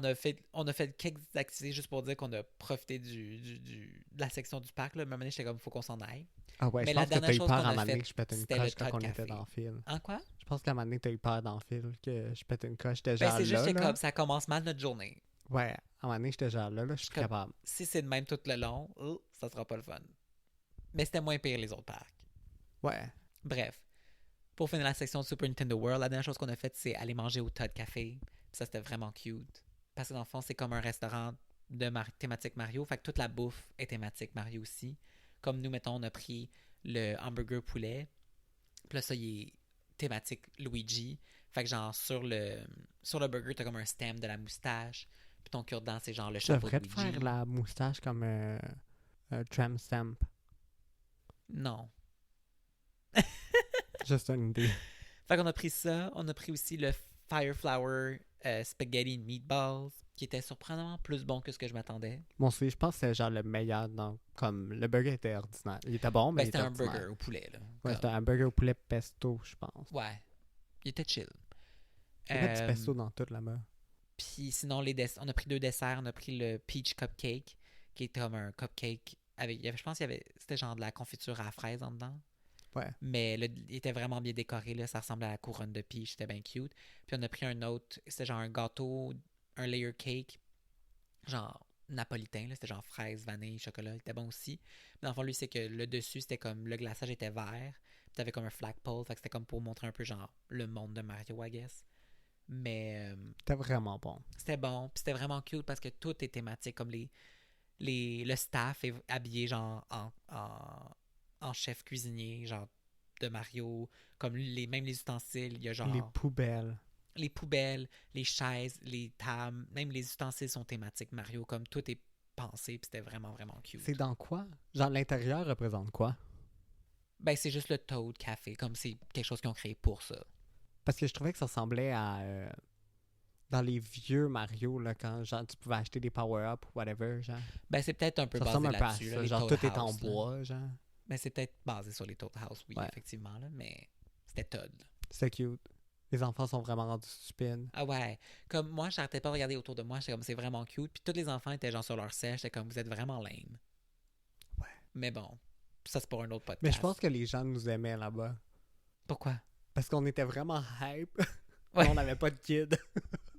on a fait quelques activités juste pour dire qu'on a profité de la section du parc, là, à un moment donné, j'étais comme, faut qu'on s'en aille. Ah ouais, Mais je la pense que dernière t'as eu chose peur qu'on à un a moment donné fait, que je pète une c'était le coche quand Todd on était Café. dans le fil. En quoi? Je pense qu'à un moment donné, t'as eu peur dans le fil, que je pète une coche. J'étais Ben, genre c'est juste là, que là. comme ça commence mal notre journée. Ouais, à un moment donné, j'étais genre là, je suis Comme, capable. si c'est de même tout le long, ça sera pas le fun. Mais c'était moins pire les autres parcs. Ouais. Bref, pour finir la section de Super Nintendo World, la dernière chose qu'on a faite, c'est aller manger au Todd Café. Puis ça, c'était vraiment cute. Parce que dans le fond, c'est comme un restaurant de thématique Mario. Fait que toute la bouffe est thématique Mario aussi. Comme nous, mettons, on a pris le hamburger poulet. Puis là, ça, il est thématique Luigi. Fait que genre, sur le burger, t'as comme un stem de la moustache. Puis ton cure-dent, c'est genre le Tu chapeau de devrais te Luigi. faire la moustache comme un tram stamp. Non. Juste une idée. Fait qu'on a pris ça. On a pris aussi le Fire Flower Spaghetti Meatballs, qui était surprenamment plus bon que ce que je m'attendais. Bon, je pense que c'est genre le meilleur dans. Comme le burger était ordinaire. Il était bon, mais Ben, il c'était était un ordinaire. burger au poulet, là. Ouais, Comme- c'était un burger au poulet pesto, je pense. Ouais. Il était chill. Il y avait du pesto dans tout là-bas. Puis sinon, on a pris 2 desserts. On a pris le Peach Cupcake, qui était comme un cupcake avec. Je pense c'était genre de la confiture à la fraise en dedans. Ouais. Mais il était vraiment bien décoré, là. Ça ressemblait à la couronne de peach. C'était bien cute. Puis on a pris un autre. C'était genre un gâteau, un layer cake, genre napolitain, là. C'était genre fraise, vanille, chocolat. Il était bon aussi. Mais dans le fond, lui, c'est que le dessus, c'était comme. Le glaçage était vert. Puis t'avais comme un flagpole. Fait que c'était comme pour montrer un peu, genre, le monde de Mario, I guess. Mais C'était vraiment bon. c'était bon. Puis c'était vraiment cute parce que tout est thématique. Comme le staff est habillé, genre, en chef cuisinier, genre de Mario, comme même les ustensiles, il y a genre Les poubelles. les poubelles, les chaises, les tables, même les ustensiles sont thématiques Mario, comme tout est pensé, puis c'était vraiment, vraiment cute. C'est dans quoi? Genre, l'intérieur représente quoi? Ben, c'est juste le Toad Café, comme c'est quelque chose qu'ils ont créé pour ça. Parce que je trouvais que ça ressemblait à. Dans les vieux Mario, là, quand genre, tu pouvais acheter des power-up ou whatever, genre. Ben, c'est peut-être un peu Ça basé ressemble un peu à là-dessus, là, ça. les Genre, Toad tout est en House, là. bois, genre. Ben, c'est peut-être basé sur les Toad House, oui, Ouais. effectivement, là, mais c'était Toad. C'est cute. Les enfants sont vraiment rendus stupides. Ah ouais, comme moi, j'arrêtais pas de regarder autour de moi, j'étais comme c'est vraiment cute, puis tous les enfants étaient genre sur leur sèche, j'étais comme vous êtes vraiment lame. Ouais. Mais bon, ça c'est pour un autre podcast. Mais je pense que les gens nous aimaient là-bas. Pourquoi? Parce qu'on était vraiment hype. Ouais. On n'avait pas de kid.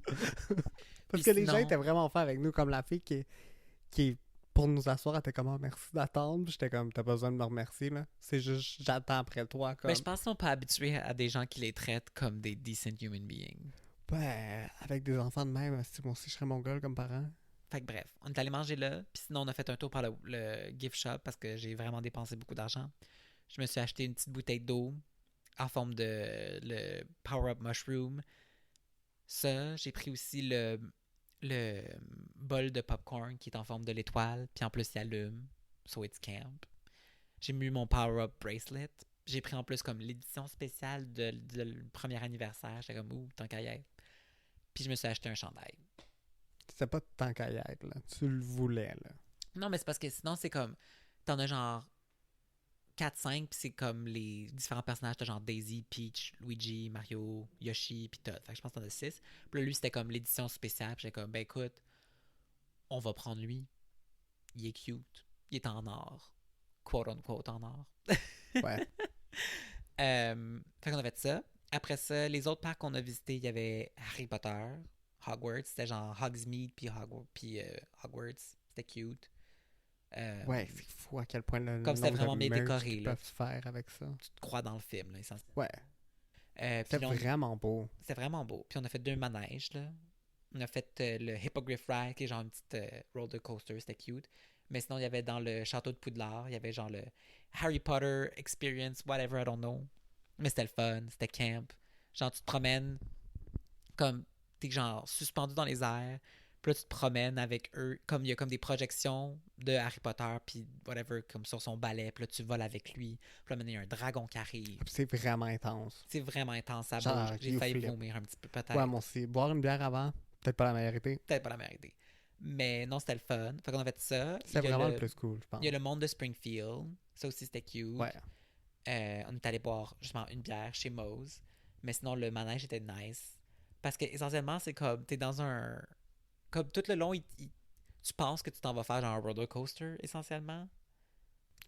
Parce Puis que les gens sinon- étaient vraiment forts avec nous, comme la fille qui pour nous asseoir, elle était comme, oh, merci d'attendre. Puis j'étais comme, t'as pas besoin de me remercier, là. C'est juste, j'attends après toi, comme. Ben, je pense qu'ils sont pas habitués à des gens qui les traitent comme des decent human beings. Ouais, avec des enfants de même, si moi aussi je serais mongol comme parent. Fait que bref, on est allé manger là, puis sinon on a fait un tour par le gift shop parce que j'ai vraiment dépensé beaucoup d'argent. Je me suis acheté une petite bouteille d'eau en forme de le Power Up Mushroom. Ça, j'ai pris aussi le bol de popcorn qui est en forme de l'étoile, puis en plus il allume, so it's camp. J'ai mis mon Power Up Bracelet. J'ai pris en plus comme l'édition spéciale de le premier anniversaire. J'étais comme, ouh, tant qu'à y être. Puis je me suis acheté un chandail. C'était pas tant qu'à y être, là. Tu le voulais, là. Non, mais c'est parce que sinon, c'est comme, t'en as genre 4-5, puis c'est comme les différents personnages. T'as genre Daisy, Peach, Luigi, Mario, Yoshi, puis Todd. Fait que je pense que t'en as 6. Puis là, lui, c'était comme l'édition spéciale. Puis j'étais comme, ben écoute, on va prendre lui. Il est cute. Il est en or. Quote unquote en or. Ouais. Fait qu'on a fait ça. Après ça, les autres parcs qu'on a visités, il y avait Harry Potter, Hogwarts. C'était genre Hogsmeade puis Hogwarts. C'était cute. Ouais, c'est fou à quel point le Comme c'était nombre vraiment de bien merch décoré, qu'ils là. peuvent faire avec ça. Tu te crois dans le film, là, essentiellement. Ouais, Puis c'était là, vraiment beau. c'était vraiment beau. Puis on a fait 2 manèges, là. On a fait le Hippogriff Ride, qui est genre une petite roller coaster. C'était cute. Mais sinon, il y avait dans le château de Poudlard, il y avait genre le Harry Potter Experience, whatever, I don't know. Mais c'était le fun, c'était camp. Genre, tu te promènes comme, t'es genre suspendu dans les airs. Puis là, tu te promènes avec eux, comme il y a comme des projections de Harry Potter, puis whatever, comme sur son balai. Puis là, tu voles avec lui. Puis là, il y a un dragon qui arrive. C'est vraiment intense. C'est vraiment intense, ça Genre, bouge. J'ai you failli flip. vomir un petit peu, peut-être. Ouais, moi aussi. Boire une bière avant, peut-être pas la meilleure idée. Peut-être pas la meilleure idée. Mais non, c'était le fun. Fait qu'on a fait ça. C'est Il y a vraiment le- le plus cool, je pense. Il y a le monde de Springfield. Ça aussi, c'était cute. Ouais. On est allé boire justement une bière chez Moe's. Mais sinon, le manège était nice. Parce que essentiellement, c'est comme, t'es dans un... Comme tout le long, tu penses que tu t'en vas faire genre un roller coaster, essentiellement.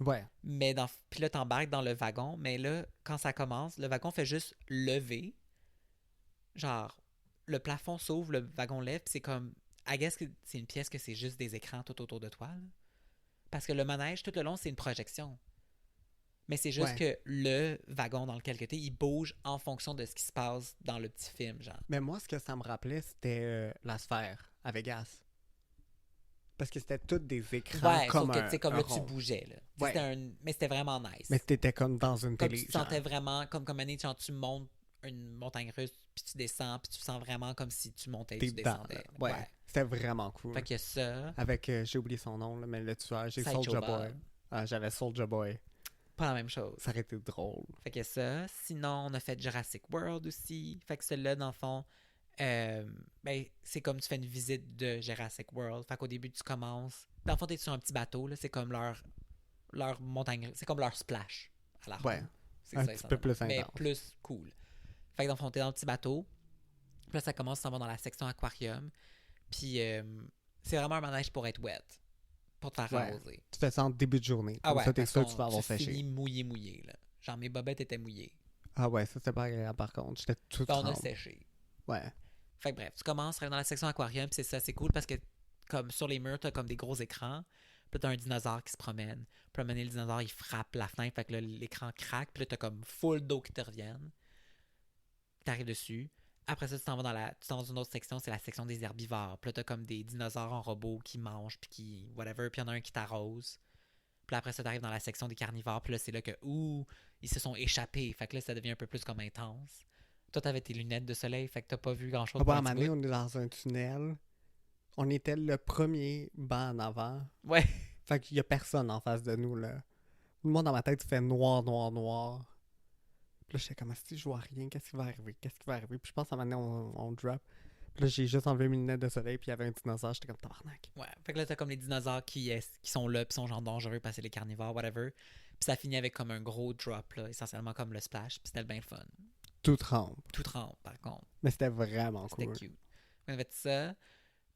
Ouais. Mais puis là, t'embarques dans le wagon. Mais là, quand ça commence, le wagon fait juste lever. Genre, le plafond s'ouvre, le wagon lève, puis c'est comme... I guess que c'est une pièce que c'est juste des écrans tout autour de toi, là. Parce que le manège, tout le long, c'est une projection. Mais c'est juste Ouais. que le wagon dans lequel tu es, il bouge en fonction de ce qui se passe dans le petit film, genre. Mais moi, ce que ça me rappelait, c'était la sphère à Vegas. Parce que c'était tous des écrans Ouais, comme sauf que, tu sais, comme un là, tu rond. bougeais, là. Ouais. Mais c'était vraiment nice. Mais t'étais comme dans une Comme télé, tu te genre. sentais vraiment, comme année, genre, tu montes une montagne russe, puis tu descends, puis tu te sens vraiment comme si tu montais et T'es tu dedans, descendais. là. Ouais. C'était vraiment cool. Fait que ça, Avec, j'ai oublié son nom, là, mais le tueur, j'ai Sideshow Soulja Bob. Boy. Ah, j'avais Soulja Boy. Pas la même chose. Ça aurait été drôle. Fait que ça. Sinon, on a fait Jurassic World aussi. Fait que celui-là, dans le fond, ben, c'est comme tu fais une visite de Jurassic World. Fait qu'au début, tu commences. Dans le fond, t'es sur un petit bateau, là. C'est comme leur montagne. C'est comme leur splash à la Ouais. ronde. C'est Un ça, petit peu plus mais intense. plus cool. Fait que dans le fond, t'es dans le petit bateau. Puis là, ça commence, ça va dans la section aquarium. Puis c'est vraiment un manège pour être wet. Pour te faire Ouais. arroser. Tu fais ça en début de journée. Ah Comme ouais, ça, t'es parce sûr que tu vas avoir tu séché. finis mouillé, là. Genre, mes bobettes étaient mouillées. Ah ouais, ça, c'était pas agréable, par contre. J'étais tout Puis on a trempe. séché. Ouais. Fait que bref, tu commences dans la section aquarium, puis c'est ça, c'est cool parce que comme sur les murs, t'as comme des gros écrans, puis là, t'as un dinosaure qui se promène. Puis à un moment donné, le dinosaure, il frappe la fenêtre, fait que là, l'écran craque, puis là, t'as comme full d'eau qui te reviennent. T'arrives dessus. Après ça, tu t'en vas dans une autre section, c'est la section des herbivores. Puis là, t'as comme des dinosaures en robot qui mangent, puis qui, whatever, puis il y en a un qui t'arrose. Puis là, après ça, t'arrives dans la section des carnivores, puis là, c'est là que, ouh, ils se sont échappés. Fait que là, ça devient un peu plus comme intense. Toi, t'avais tes lunettes de soleil, fait que t'as pas vu grand-chose. Ah bah, à un pendant un moment petit donné, on est dans un tunnel. On était le premier banc en avant. bout. Ouais. Fait qu'il y a personne en face de nous, là. Moi, dans ma tête, il fait noir, noir, noir. Puis là, j'étais comme, si je vois rien, qu'est-ce qui va arriver? Qu'est-ce qui va arriver? Puis je pense à un moment donné, on drop. Puis là, j'ai juste enlevé mes lunettes de soleil, puis il y avait un dinosaure. J'étais comme, tabarnak. Ouais. Fait que là, t'as comme les dinosaures qui sont là, puis sont genre dangereux parce que c'est les carnivores, whatever. Puis ça finit avec comme un gros drop, là, essentiellement comme le splash, puis c'était bien le fun. Tout trempe. Tout trempe, par contre. Mais c'était vraiment C'était cool. cute. On avait fait ça.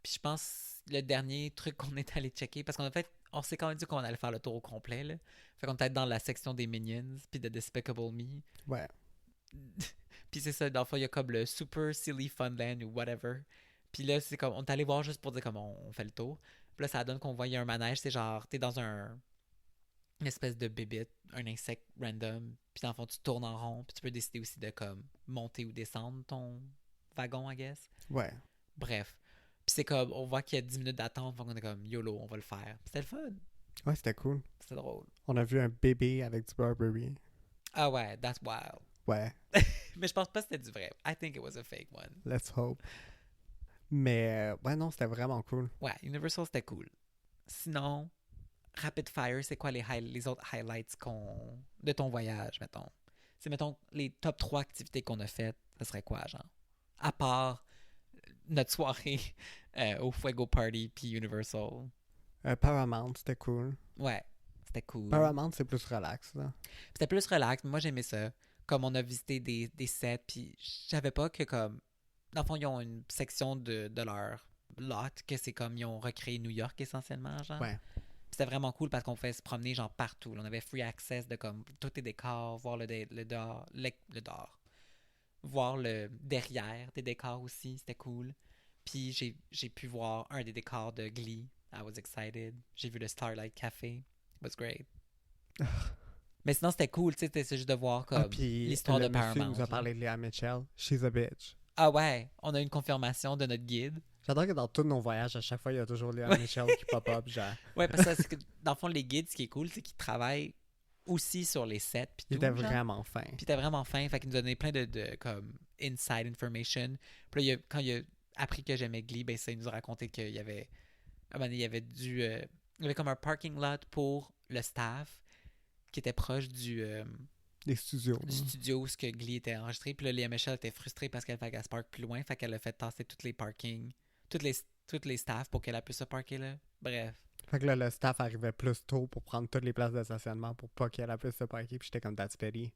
Puis je pense le dernier truc qu'on est allé checker, parce on s'est quand même dit qu'on allait faire le tour au complet, là. Fait qu'on était dans la section des Minions, puis de Despicable Me. Ouais. Puis c'est ça, dans le fond, il y a comme le Super Silly Funland ou whatever. Puis là, c'est comme, on est allé voir juste pour dire comment on fait le tour. Puis là, ça donne qu'on voit, il y a un manège, c'est genre, t'es dans une espèce de bébite, un insecte random. Puis dans le fond, tu tournes en rond, puis tu peux décider aussi de comme monter ou descendre ton wagon, I guess. Ouais. Bref. Puis c'est comme, on voit qu'il y a 10 minutes d'attente, donc on est comme, YOLO, on va le faire. Puis c'était le fun. Ouais, c'était cool. C'était drôle. On a vu un bébé avec du Burberry. Ah ouais, that's wild. Ouais. Mais je pense pas que c'était du vrai. I think it was a fake one. Let's hope. Mais, ouais, non, c'était vraiment cool. Ouais, Universal, c'était cool. Sinon, Rapid Fire, c'est quoi les autres highlights de ton voyage, mettons? C'est, mettons, les top 3 activités qu'on a faites, ce serait quoi, genre? À part notre soirée au Fuego Party puis Universal. Paramount, c'était cool. Ouais, c'était cool. Paramount, c'est plus relax, là. C'était plus relax, mais moi j'aimais ça. Comme on a visité des sets, puis je savais pas que comme... Dans le fond, ils ont une section de leur lot que c'est comme ils ont recréé New York essentiellement, genre. Ouais. C'était vraiment cool parce qu'on pouvait se promener genre partout. Là, on avait free access de comme tous les décors, voir le dehors, le dehors. Voir le derrière des décors aussi, c'était cool. Puis j'ai pu voir un des décors de Glee. I was excited. J'ai vu le Starlight Café. It was great. Mais sinon, c'était cool, tu sais, c'était juste de voir comme puis l'histoire de le monsieur Paramount. nous a parlé de Léa Mitchell. She's a bitch. Ah ouais, on a une confirmation de notre guide. J'adore que dans tous nos voyages, à chaque fois, il y a toujours Léa Mitchell qui pop-up, genre. Ouais, parce que, dans le fond, les guides, ce qui est cool, c'est qu'ils travaillent aussi sur les sets. Puis Il tout, était genre. vraiment fin. Puis il était vraiment fin, fait qu'il nous a donné plein de comme inside information. Puis là, quand il a appris que j'aimais Glee, ben ça, il nous a raconté qu'il y avait, à un moment donné, il y avait comme un parking lot pour le staff qui était proche Des studios. du studio où ce que Glee était enregistré. Puis là, Léa Michel était frustrée parce qu'elle fait qu'elle se parque plus loin, fait qu'elle a fait tasser tous les parkings, toutes les staffs pour qu'elle puisse se parquer là. Bref. Fait que là, le staff arrivait plus tôt pour prendre toutes les places de stationnement pour pas qu'il y ait la plus de parking. Puis j'étais comme that's petty.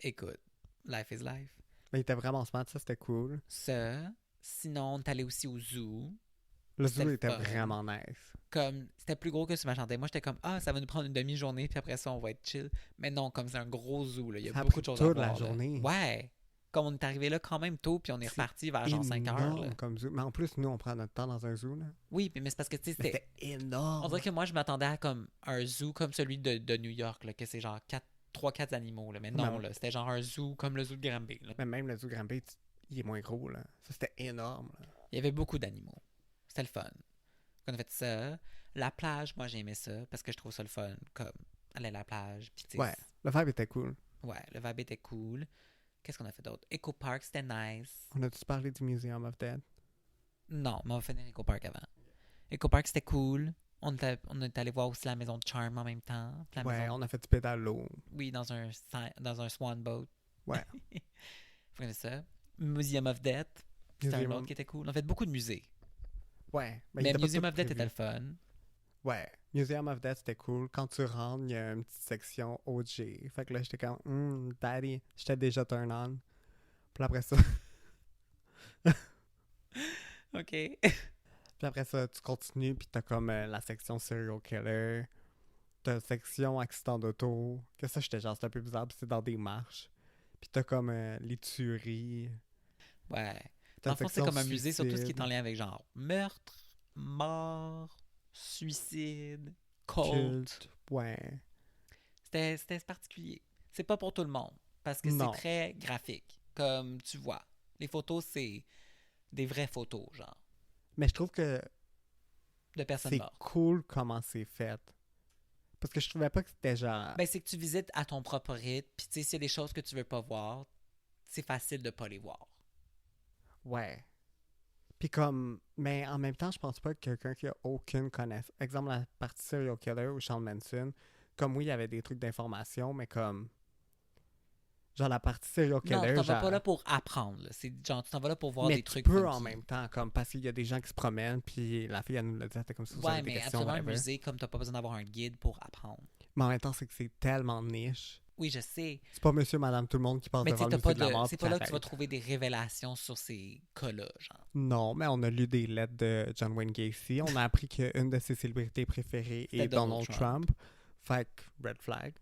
Écoute, life is life. Mais il était vraiment smart, ça c'était cool. Ça, sinon, on est allé aussi au zoo. Le C'était zoo le était fun. vraiment nice. Comme, c'était plus gros que ce que je m'attendais. Moi, j'étais comme, ah, ça va nous prendre une demi-journée, puis après ça, on va être chill. Mais non, comme c'est un gros zoo, là. Il y a Ça a beaucoup pris de choses toute à la voir. Là. journée. Ouais. Comme on est arrivé là quand même tôt, puis on est C'est reparti vers genre 5 heures. Là. Énorme comme zoo. Mais en plus, nous, on prend notre temps dans un zoo, là. Oui, mais c'est parce que, tu sais, Mais c'était. c'était énorme. On dirait que moi, je m'attendais à comme un zoo comme celui de New York, là, que c'est genre 3-4 animaux. Là. Mais non, là, c'était genre un zoo comme le zoo de Granby. Là. Mais même le zoo Granby, il est moins gros, là. Ça, c'était énorme, là. Il y avait beaucoup d'animaux. C'était le fun. On a fait ça. La plage, moi, j'ai aimé ça parce que je trouve ça le fun. Comme aller à la plage. Puis, tu sais, Ouais, le vibe était cool. ouais, le vibe était cool. Qu'est-ce qu'on a fait d'autre? Eco Park, c'était nice. On a-tu parlé du Museum of Dead? Non, mais on va finir Eco Park avant. Eco Park, c'était cool. On est allé voir aussi la maison de Charm en même temps. La Ouais, maison... on a fait du pédalo. Oui, dans un swan boat. Ouais. Vous connaissez ça? Museum of Death. C'était un Museum autre of- qui était cool. On a fait beaucoup de musées. Ouais. il Mais était pas Museum tout of Death prévu. était le fun. Ouais. Museum of Death, c'était cool. Quand tu rentres, il y a une petite section OG. Fait que là, j'étais comme, daddy, j'étais déjà turn on. Puis après ça, OK. puis après ça, tu continues, puis t'as comme la section serial killer. T'as la section accident d'auto. Que ça, j'étais genre, c'est un peu bizarre, puis c'est dans des marches. Puis t'as comme les tueries. Ouais. T'as Dans le fond, c'est section comme un musée sur tout ce qui est suicide, en lien avec genre meurtre, mort, suicide, culte. culte. Ouais. C'était particulier. C'est pas pour tout le monde parce que Non. c'est très graphique. Comme tu vois. Les photos, c'est des vraies photos, genre, Mais je trouve que de personnes c'est mortes. cool comment c'est fait. Parce que je trouvais pas que c'était genre... Ben, c'est que tu visites à ton propre rythme, puis tu sais, s'il y a des choses que tu veux pas voir, c'est facile de pas les voir. Ouais. Puis comme... Mais en même temps, je pense pas que quelqu'un qui a aucune connaissance... Exemple, la partie serial killer ou Sean Manson, comme oui, il y avait des trucs d'information, mais comme... Genre la partie serial killer, Non, tu t'en vas genre... pas là pour apprendre. Là. C'est genre, tu t'en vas là pour voir mais des tu trucs peux funky. en même temps, comme parce qu'il y a des gens qui se promènent, puis la fille, elle nous l'a dit, elle était comme si vous Ouais, avez des mais questions, absolument un whatever. musée, comme t'as pas besoin d'avoir un guide pour apprendre. Mais en même temps, c'est que c'est tellement niche. Oui, je sais. C'est pas monsieur, madame, tout le monde qui passe Mais tu devant sais, le t'as musée pas de la mort. c'est puis pas là que qui tu vas arrête. trouver des révélations sur ces cas-là, genre. Non, mais on a lu des lettres de John Wayne Gacy. On a appris qu'une de ses célébrités préférées C'était est Donald Donald Trump. Fait que, red flag.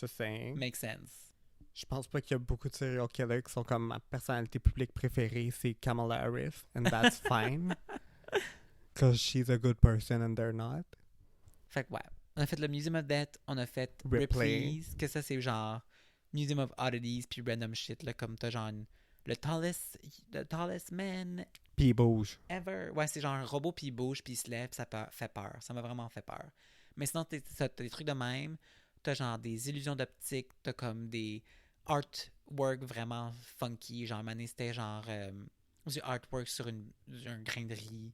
Just saying. Makes sense. Je pense pas qu'il y a beaucoup de serial killers qui sont comme ma personnalité publique préférée, c'est Kamala Harris. And that's fine. Because she's a good person and they're not. Fait que ouais. On a fait le Museum of Death, on a fait Ripley. Ripley's, que ça c'est genre Museum of Oddities puis random shit, là, comme t'as genre the tallest man Puis il bouge. ever. Ouais, c'est genre un robot puis il bouge puis il se lève, ça fait peur. Ça m'a vraiment fait peur. Mais sinon, t'as des trucs de même. T'as genre des illusions d'optique, t'as comme des artwork vraiment funky. Genre, mané, c'était genre du artwork sur un grain de riz.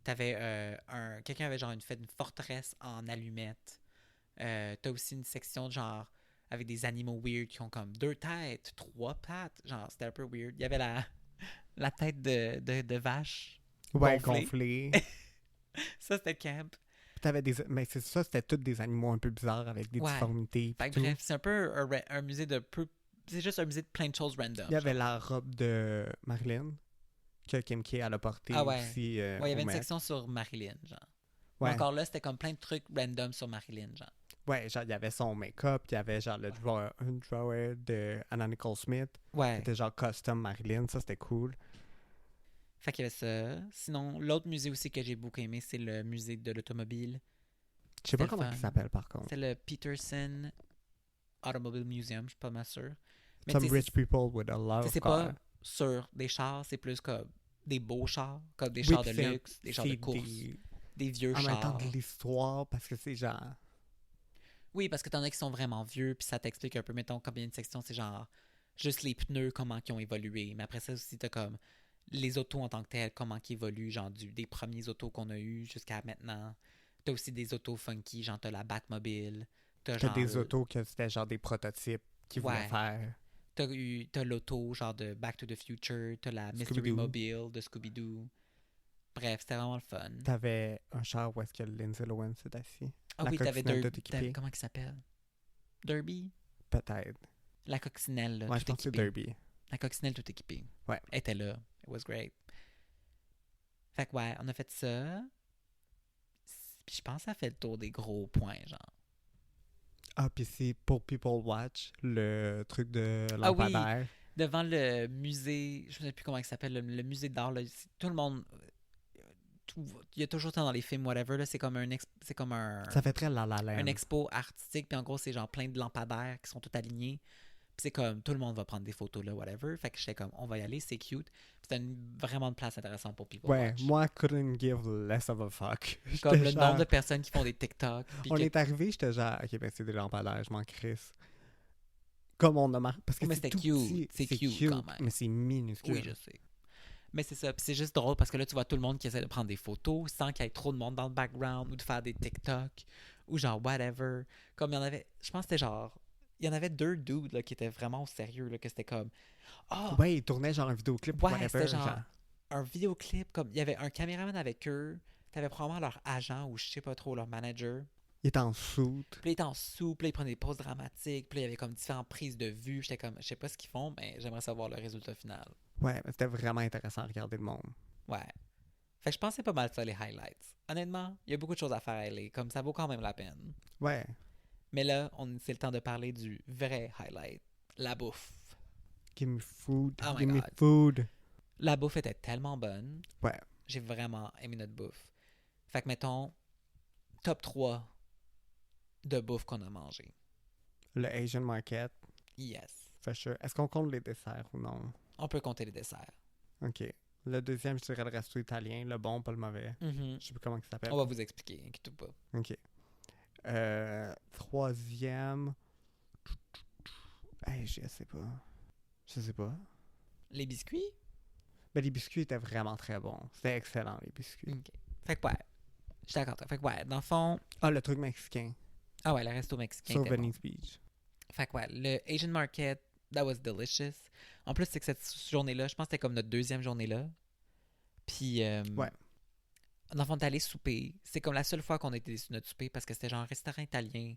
T'avais quelqu'un avait genre fait une forteresse en allumettes. T'as aussi une section genre avec des animaux weird qui ont comme 2 têtes, 3 pattes. Genre, c'était un peu weird. Il y avait la tête de vache. Ouais, Gonflé. gonflé. Ça, c'était camp. Puis t'avais des... Mais c'est ça, c'était tous des animaux un peu bizarres avec des Ouais. difformités. Fait puis que tout. bref, c'est un peu un musée de peu. C'est juste un musée de plein de choses random. Il y avait la robe de Marilyn que Kim K elle a portée Ah ouais. aussi. Ouais, il y avait au une Met. section sur Marilyn, genre. Mais Ouais. encore là, c'était comme plein de trucs random sur Marilyn, genre. Ouais, genre, il y avait son make-up, il y avait genre un drawer de Anna Nicole Smith. Ouais. C'était genre custom Marilyn, ça c'était cool. Fait qu'il y avait ça. Sinon, l'autre musée aussi que j'ai beaucoup aimé, c'est le musée de l'automobile. Je sais pas C'était comment le il fun. s'appelle par contre. C'est le Peterson Automobile Museum, je suis pas mal sûr. Mais Some tu sais, rich people with a lot of c'est cars. pas sur des chars, c'est plus comme des beaux chars, comme des Oui, chars de puis c'est- luxe, des chars de c'est course, des- des vieux En même temps chars. de l'histoire, parce que c'est genre... Oui, parce que t'en as qui sont vraiment vieux, puis ça t'explique un peu, mettons, combien de sections, c'est genre juste les pneus, comment ils ont évolué. Mais après ça aussi, t'as comme les autos en tant que telles, comment ils évoluent, genre des premiers autos qu'on a eu jusqu'à maintenant. T'as aussi des autos funky, genre t'as la Batmobile. T'as genre des autos que c'était genre des prototypes qu'ils voulaient Ouais. faire. T'as l'auto genre de Back to the Future, t'as la Mystery Scooby-Doo. Mobile de Scooby-Doo. Bref, c'était vraiment le fun. T'avais un char où est-ce que Lindsay Lohan s'est assis. Ah La oui, t'avais coccinelle Derby. tout équipée. Comment il s'appelle? Derby? Peut-être. La coccinelle, là, Ouais, je tout pense que c'est équipée. Derby. La coccinelle tout équipée. Ouais. Elle était là. It was great. Fait que ouais, on a fait ça. Puis je pense que ça fait le tour des gros points, genre. Ah, puis c'est pour People Watch, le truc de Ah oui. lampadaire. Devant le musée, je ne sais plus comment il s'appelle, le musée d'art, là, tout le monde... il y a toujours ça dans les films, whatever, là, c'est comme un... Ça fait très La La Land. Un expo artistique, puis en gros, c'est genre plein de lampadaires qui sont tous alignés. Puis c'est comme, tout le monde va prendre des photos là, whatever. Fait que j'étais comme, on va y aller, c'est cute. Puis c'était vraiment une place intéressante pour People Ouais, Watch. moi, couldn't give less of a fuck. Comme J'étais le genre- nombre de personnes qui font des TikTok. Puis On que... est arrivé, j'étais genre, ok, ben c'est des lampadaires, je m'en crisse. Comme on a marqué. Parce que Mais c'est c'était tout cute. petit, C'est cute quand même. Mais c'est minuscule. Oui, je sais. Mais c'est ça. Puis c'est juste drôle parce que là, tu vois tout le monde qui essaie de prendre des photos sans qu'il y ait trop de monde dans le background ou de faire des TikTok ou genre whatever. Comme il y en avait, je pense que c'était genre, il y en avait 2 dudes là, qui étaient vraiment au sérieux, là, que c'était comme, ah, Ouais, ils tournaient genre un vidéoclip ouais, whatever. c'était genre un vidéoclip, comme il y avait un caméraman avec eux, t'avais probablement leur agent ou je sais pas trop, leur manager. Il était en soute. Puis là, il était en soupe, là, il prenait des pauses dramatiques, puis là, il y avait comme différentes prises de vue. J'étais comme, je sais pas ce qu'ils font, mais j'aimerais savoir le résultat final. Ouais, mais c'était vraiment intéressant à regarder le monde. Ouais. Fait que je pensais pas mal ça, les highlights. Honnêtement, il y a beaucoup de choses à faire à LA, comme ça vaut quand même la peine. Ouais. Mais là, c'est le temps de parler du vrai highlight, la bouffe. Give me food. Oh my Give me God. food. La bouffe était tellement bonne. Ouais. J'ai vraiment aimé notre bouffe. Fait que mettons, top 3 de bouffe qu'on a mangé. Le Asian Market, Yes. for sure. Est-ce qu'on compte les desserts ou non? On peut compter les desserts. Ok. Le deuxième, je dirais le resto italien. Le bon, pas le mauvais. Mhm. Je sais plus comment il s'appelle. On va vous expliquer, inquiétez pas. Ok. Troisième. Hey, je sais pas. Je sais pas. Les biscuits? Mais les biscuits étaient vraiment très bons. C'était excellent, les biscuits. Ok. Fait que ouais. Je suis d'accord. Fait que ouais, dans le fond... Ah, le truc mexicain. Ah ouais, le resto mexicain Sur était bon. Venice Beach. Fait que ouais, le Asian Market, that was delicious. En plus, c'est que cette journée-là, je pense que c'était comme notre deuxième journée là. Puis, Ouais. dans le fond, t'es allé souper. C'est comme la seule fois qu'on était sur notre souper parce que c'était genre un restaurant italien,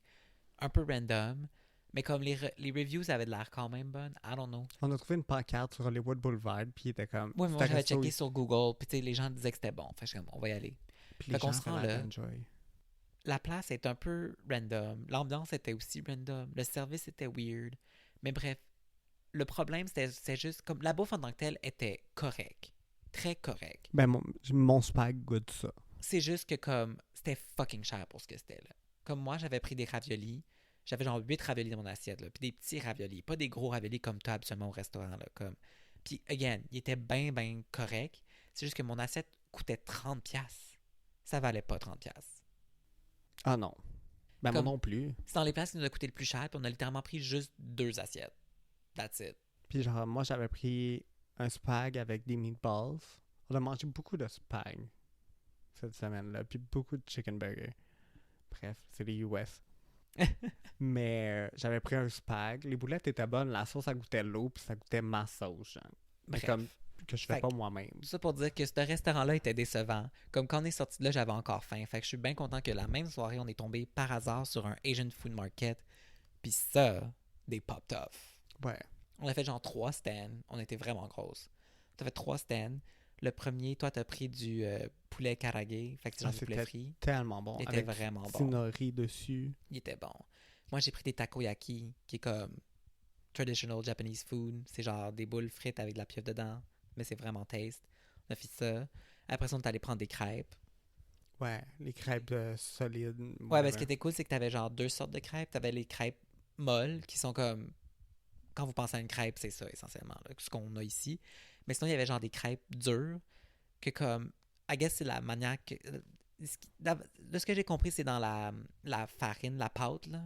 un peu random. Mais comme les reviews avaient de l'air quand même bonnes, I don't know. On a trouvé une pancarte sur Hollywood Boulevard, puis il était comme... Oui, mais moi, c'était j'avais resto, checké sur Google, puis tu sais, les gens disaient que c'était bon. Fait que j'étais comme, on va y aller. Puis fait les qu'on gens se rend avaient l'air là. d'enjoy. La place est un peu random. L'ambiance était aussi random. Le service était weird. Mais bref, le problème, c'est juste comme la bouffe en tant que telle était correcte. Très correcte. Ben, mon spag goûte ça. C'est juste que comme c'était fucking cher pour ce que c'était là. Comme moi, j'avais pris des raviolis. J'avais genre 8 raviolis dans mon assiette, là. Puis des petits raviolis. Pas des gros raviolis comme toi habituellement au restaurant, là. Comme... Puis, again, il était bien, bien correct. C'est juste que mon assiette coûtait 30$. Ça valait pas 30$. Ah non. Ben, Comme- moi non plus. C'est dans les places qui nous a coûté le plus cher, puis on a littéralement pris juste 2 assiettes. That's it. Puis genre, moi, j'avais pris un spag avec des meatballs. On a mangé beaucoup de spag cette semaine-là, puis beaucoup de chicken burger. Bref, c'est les US. Mais j'avais pris un spag. Les boulettes étaient bonnes. La sauce, ça goûtait l'eau, puis ça goûtait ma sauce, genre. Mais Bref. comme que je fais Fait pas que- moi-même. Tout ça pour dire que ce restaurant-là était décevant. Comme quand on est sorti de là, j'avais encore faim. Fait que je suis bien content que la même soirée, on est tombé par hasard sur un Asian Food Market. Puis ça, des popped off. Ouais. On a fait genre 3 stands. On était vraiment grosses. On a fait 3 stands. Le premier, toi, t'as pris du poulet karagé. Fait que c'est genre Ah, du poulet c'était frit. Tellement bon. Il était Avec vraiment bon. Tinori dessus. Il était bon. Moi, j'ai pris des takoyaki, qui est comme traditional Japanese food. C'est genre des boules frites avec de la pieuvre dedans. Mais c'est vraiment taste. On a fait ça. Après ça, on est allé prendre des crêpes. Ouais, les crêpes solides. Ouais, ben, ce qui était cool, c'est que t'avais genre 2 sortes de crêpes. T'avais les crêpes molles, qui sont comme... Quand vous pensez à une crêpe, c'est ça, essentiellement, là, ce qu'on a ici. Mais sinon, il y avait genre des crêpes dures, que comme... I guess c'est la manière que... De ce que j'ai compris, c'est dans la farine, la pâte, là.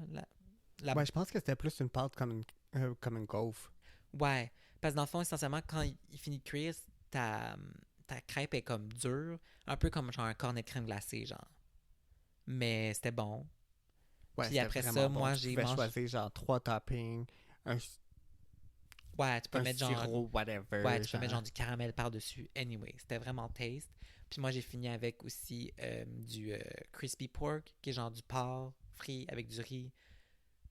Ouais, je pense que c'était plus une pâte comme une gaufre. Ouais, parce que dans le fond, essentiellement, quand il finit de cuire, ta crêpe est comme dure, un peu comme genre un cornet de crème glacée, genre. Mais c'était bon. Ouais, Puis c'était après vraiment ça, bon. moi, Tu j'ai pouvais mangé... choisir genre 3 toppings, Ouais, tu peux un mettre genre... sirop, whatever. Ouais, tu peux mettre genre du caramel par-dessus. Anyway, c'était vraiment taste. Puis moi, j'ai fini avec aussi du crispy pork, qui est genre du porc frit avec du riz.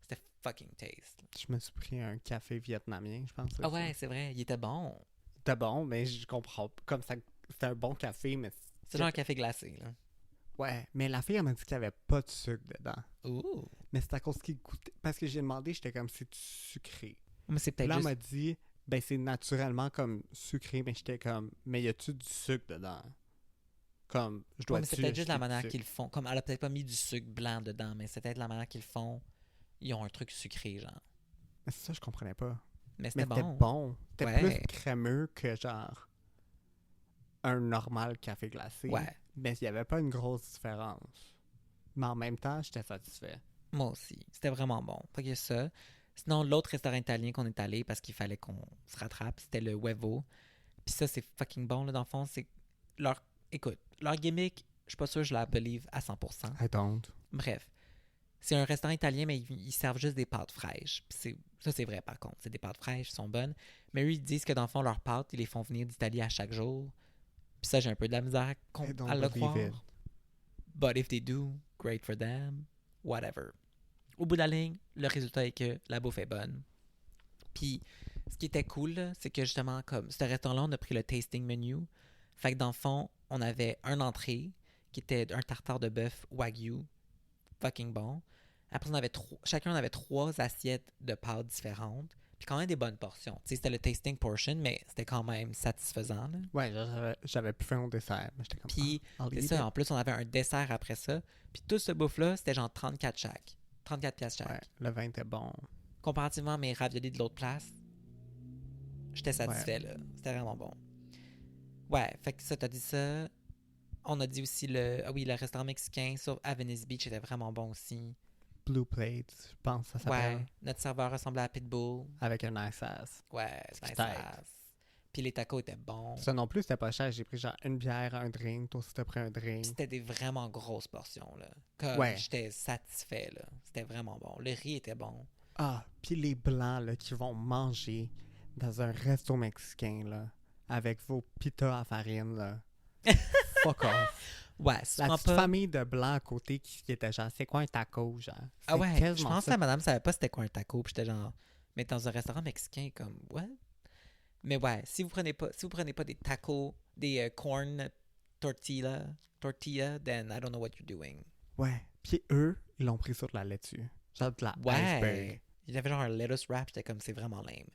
C'était fucking taste. Je me suis pris un café vietnamien, je pense. Ah ouais, c'est vrai, il était bon. C'était bon, mais je comprends. Comme ça, c'était un bon café, mais. C'est genre un café glacé, là. Ouais, mais la fille, elle m'a dit qu'il n'y avait pas de sucre dedans. Ouh. Mais c'est à cause qu'il goûtait. Parce que j'ai demandé, j'étais comme, c'est sucré. Mais c'est Puis peut-être là, elle juste... m'a dit, ben c'est naturellement comme sucré, mais j'étais comme, mais y a-tu du sucre dedans? Comme, je Ouais, dois mais c'est peut-être juste la acheter du manière sucre? qu'ils le font. Comme elle a peut-être pas mis du sucre blanc dedans, mais c'est peut-être la manière qu'ils le font. Ils ont un truc sucré, genre. Mais c'est ça, je comprenais pas. Mais Mais c'était c'était bon. bon. C'était Ouais. plus crémeux que genre un normal café glacé. Ouais. Mais il n'y avait pas une grosse différence. Mais en même temps, j'étais satisfait. Moi aussi. C'était vraiment bon. Fait que ça. Sinon, l'autre restaurant italien qu'on est allé parce qu'il fallait qu'on se rattrape, c'était le Huevo. Puis ça, c'est fucking bon, là, dans le fond. C'est leur... Écoute, leur gimmick, je suis pas sûr que je la believe à 100%. I don't. Bref. C'est un restaurant italien, mais ils servent juste des pâtes fraîches. Puis ça, c'est vrai, par contre. C'est des pâtes fraîches, sont bonnes. Mais eux, ils disent que, dans le fond, leurs pâtes, ils les font venir d'Italie à chaque jour. Puis ça, j'ai un peu de la misère I don't à le believe croire. it. But if they do, great for them. Whatever. Au bout de la ligne, le résultat est que la bouffe est bonne. Puis, ce qui était cool, là, c'est que justement, comme ce restaurant-là, on a pris le tasting menu. Fait que dans le fond, on avait un entrée qui était un tartare de bœuf Wagyu. Fucking bon. Après, chacun avait 3 assiettes de pâtes différentes. Puis quand même des bonnes portions. Tu sais, c'était le tasting portion, mais c'était quand même satisfaisant, là. Ouais, j'avais plus faim au dessert. Mais j'étais comme, Puis, I'll c'est eat ça. it. En plus, on avait un dessert après ça. Puis tout ce bouffe-là, c'était genre 34 chaque. 34 piastres chaque. Ouais, le vin était bon. Comparativement à mes raviolis de l'autre place, j'étais satisfait, là. C'était vraiment bon. Ouais, fait que ça, t'as dit ça. On a dit aussi le restaurant mexicain sur à Venice Beach était vraiment bon aussi. Blue Plates, je pense que ça s'appelle. Ouais, notre serveur ressemblait à Pitbull. Avec un nice ass. Ouais, c'est nice C'était ass. Puis les tacos étaient bons. Ça non plus, c'était pas cher. J'ai pris genre une bière, un drink. Toi aussi, t'as pris un drink. C'était des vraiment grosses portions, là. Comme Ouais. j'étais satisfait, là. C'était vraiment bon. Le riz était bon. Ah, puis les blancs, là, qui vont manger dans un resto mexicain, là, avec vos pitas à farine, là. Fuck off. Ouais, si tu La prends petite pas... famille de blancs à côté qui était genre, c'est quoi un taco, genre? Ah C'est ouais, je quasiment pense que ça. la madame savait pas c'était quoi un taco. Puis j'étais genre... Mais dans un restaurant mexicain, comme... What? Mais ouais, si vous prenez pas des tacos, des corn tortilla, then I don't know what you're doing. Ouais. Puis eux, ils l'ont pris sur de la laitue. Genre de la Ouais. iceberg. Il y avait genre un lettuce wrap, j'étais comme, c'est vraiment lame.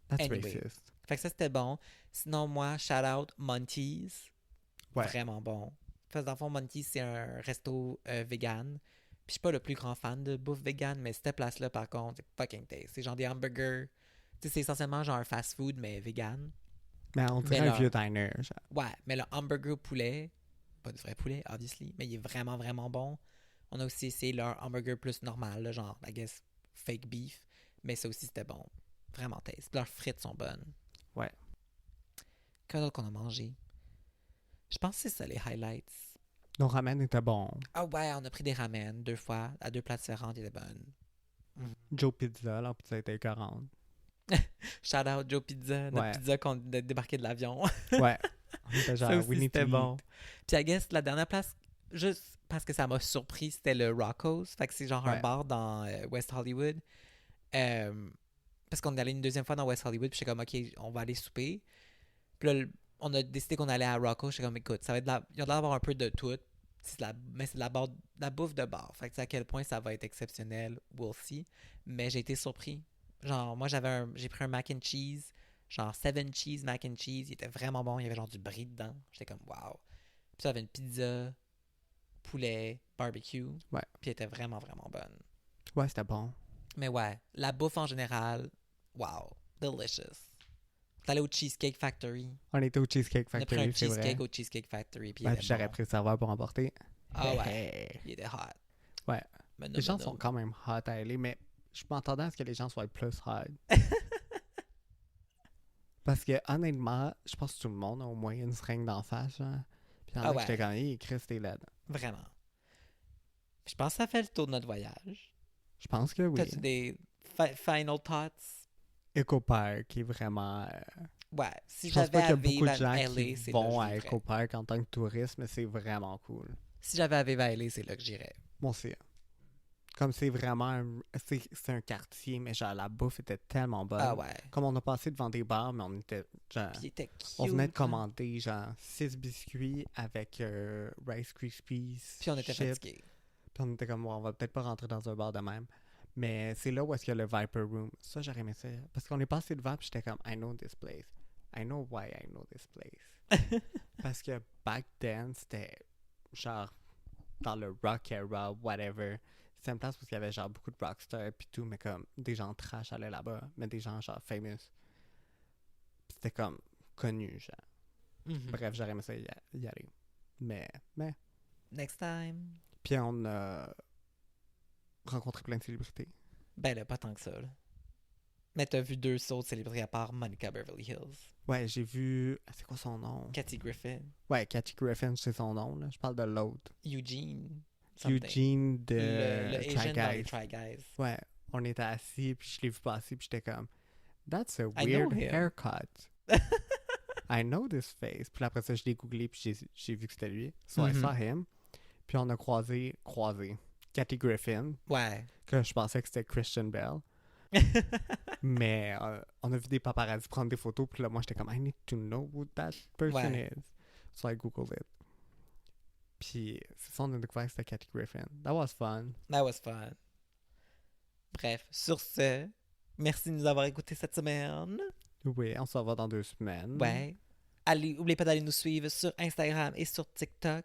That's Anyway. racist. Fait que ça, c'était bon. Sinon, moi, shout out Monty's. Ouais. Vraiment bon. Parce que dans le fond, Monty's, c'est un resto vegan. Puis je suis pas le plus grand fan de bouffe vegan, mais cette place-là, par contre, c'est fucking taste. C'est genre des hamburgers. Tu sais, c'est essentiellement genre un fast-food, mais vegan. Mais on dirait Mais un là- vieux diner, genre. Ouais, mais le hamburger poulet, pas du vrai poulet, obviously, mais il est vraiment, vraiment bon. On a aussi essayé leur hamburger plus normal, là, genre, I guess, fake beef. Mais ça aussi, c'était bon. Vraiment taste. Puis leurs frites sont bonnes. Ouais. Quoi d'autre qu'on a mangé? Je pense que c'est ça, les highlights. Nos ramen étaient bons. Ah ouais, on a pris des ramen 2 fois, à 2 places différentes, ils étaient bonnes. Joe Pizza, leur pizza était 40. Shout out Joe Pizza, notre Ouais. pizza qu'on a débarqué de l'avion. Ouais. On était genre, Ça aussi, we need to c'était bon. eat. Puis I guess, la dernière place, juste parce que ça m'a surpris, c'était le Rocco's. Fait que c'est genre un Ouais. bar dans West Hollywood. Parce qu'on est allé une deuxième fois dans West Hollywood, puis j'étais comme, OK, on va aller souper. Puis là, on a décidé qu'on allait à Rocco's. J'étais comme, écoute, ça va être il y a l'air d'avoir un peu de tout. Mais c'est de la bouffe de bar. Fait que tu sais à quel point ça va être exceptionnel, we'll see. Mais j'ai été surpris. Genre, moi, j'ai pris un mac and cheese, genre 7 cheese mac and cheese. Il était vraiment bon. Il y avait genre du brie dedans. J'étais comme, wow. Puis ça avait une pizza, poulet, barbecue. Ouais. Puis elle était vraiment, vraiment bonne. Ouais, c'était bon. Mais ouais, la bouffe en général, wow, delicious. T'es allé au Cheesecake Factory. On était au Cheesecake On a pris un Factory, c'est vrai. cheesecake au Cheesecake Factory. Puis il Ouais, était puis j'aurais bon. pris le serveur pour emporter. Ah ouais, Hey. il était hot. Ouais. Mais non, Les gens mais sont non. quand même hot à aller, mais je m'attendais à ce que les gens soient plus hot. Parce que honnêtement, je pense que tout le monde a au moins une seringue d'en face, genre. Puis il y en Ah a ouais. qui étaient comme, hey, Chris, t'es laide. Vraiment. Je pense que ça fait le tour de notre voyage. Je pense que oui. T'as-tu des final thoughts? EcoPark qui est vraiment Ouais, si Je pense j'avais pas qu'il y à a beaucoup vivre de à gens LA, qui c'est là que vont je à vivrais. Echo Park en tant que touriste, mais c'est vraiment cool. Si j'avais à vivre à LA, c'est là que j'irais. Bon, c'est comme c'est vraiment c'est un quartier, mais genre la bouffe était tellement bonne. Ah ouais. Comme on a passé devant des bars, mais on était genre Puis il était cute. on venait de là. commander genre 6 biscuits avec Rice Krispies, Puis on était chips. fatigués. Puis on était comme, ouais, on va peut-être pas rentrer dans un bar de même. Mais c'est là où est-ce qu'il y a le Viper Room. Ça, j'aurais aimé ça. Parce qu'on est passé devant, puis j'étais comme, I know this place. I know why I know this place. Parce que back then, c'était genre dans le rock era, whatever. C'était une place où il y avait genre beaucoup de rockstars puis tout, mais comme des gens trash allaient là-bas, mais des gens genre famous. Puis c'était comme connu, genre. Mhm. Bref, j'aurais aimé ça y aller. Mais. Next time. Puis on a rencontré plein de célébrités. Ben là, pas tant que ça. Là. Mais t'as vu 2 autres célébrités à part Monica Beverly Hills. Ouais, j'ai vu. C'est quoi son nom? Kathy Griffin. Ouais, Kathy Griffin, c'est son nom, là. Je parle de l'autre. Eugene. something. Eugene de le Try Asian dans les Guys. Try Guys. Ouais, on était assis, puis je l'ai vu passer, puis j'étais comme, That's a I know weird him. haircut. I know this face. Puis après ça, je l'ai googlé, puis j'ai vu que c'était lui. So I Mhm. saw him. Puis on a croisé Kathy Griffin, Ouais. que je pensais que c'était Christian Bell. Mais on a vu des paparazzi prendre des photos, puis là, moi, j'étais comme, I need to know who that person Ouais. is. So I googled it. Puis c'est ça, on a découvert que c'était Kathy Griffin. That was fun. That was fun. Bref, sur ce, merci de nous avoir écoutés cette semaine. Oui, on se revoit dans 2 semaines. Ouais. Allez, n'oubliez pas d'aller nous suivre sur Instagram et sur TikTok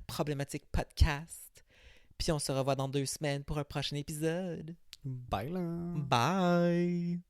@problématique-podcast. Puis on se revoit dans 2 semaines pour un prochain épisode. Bye là. Bye!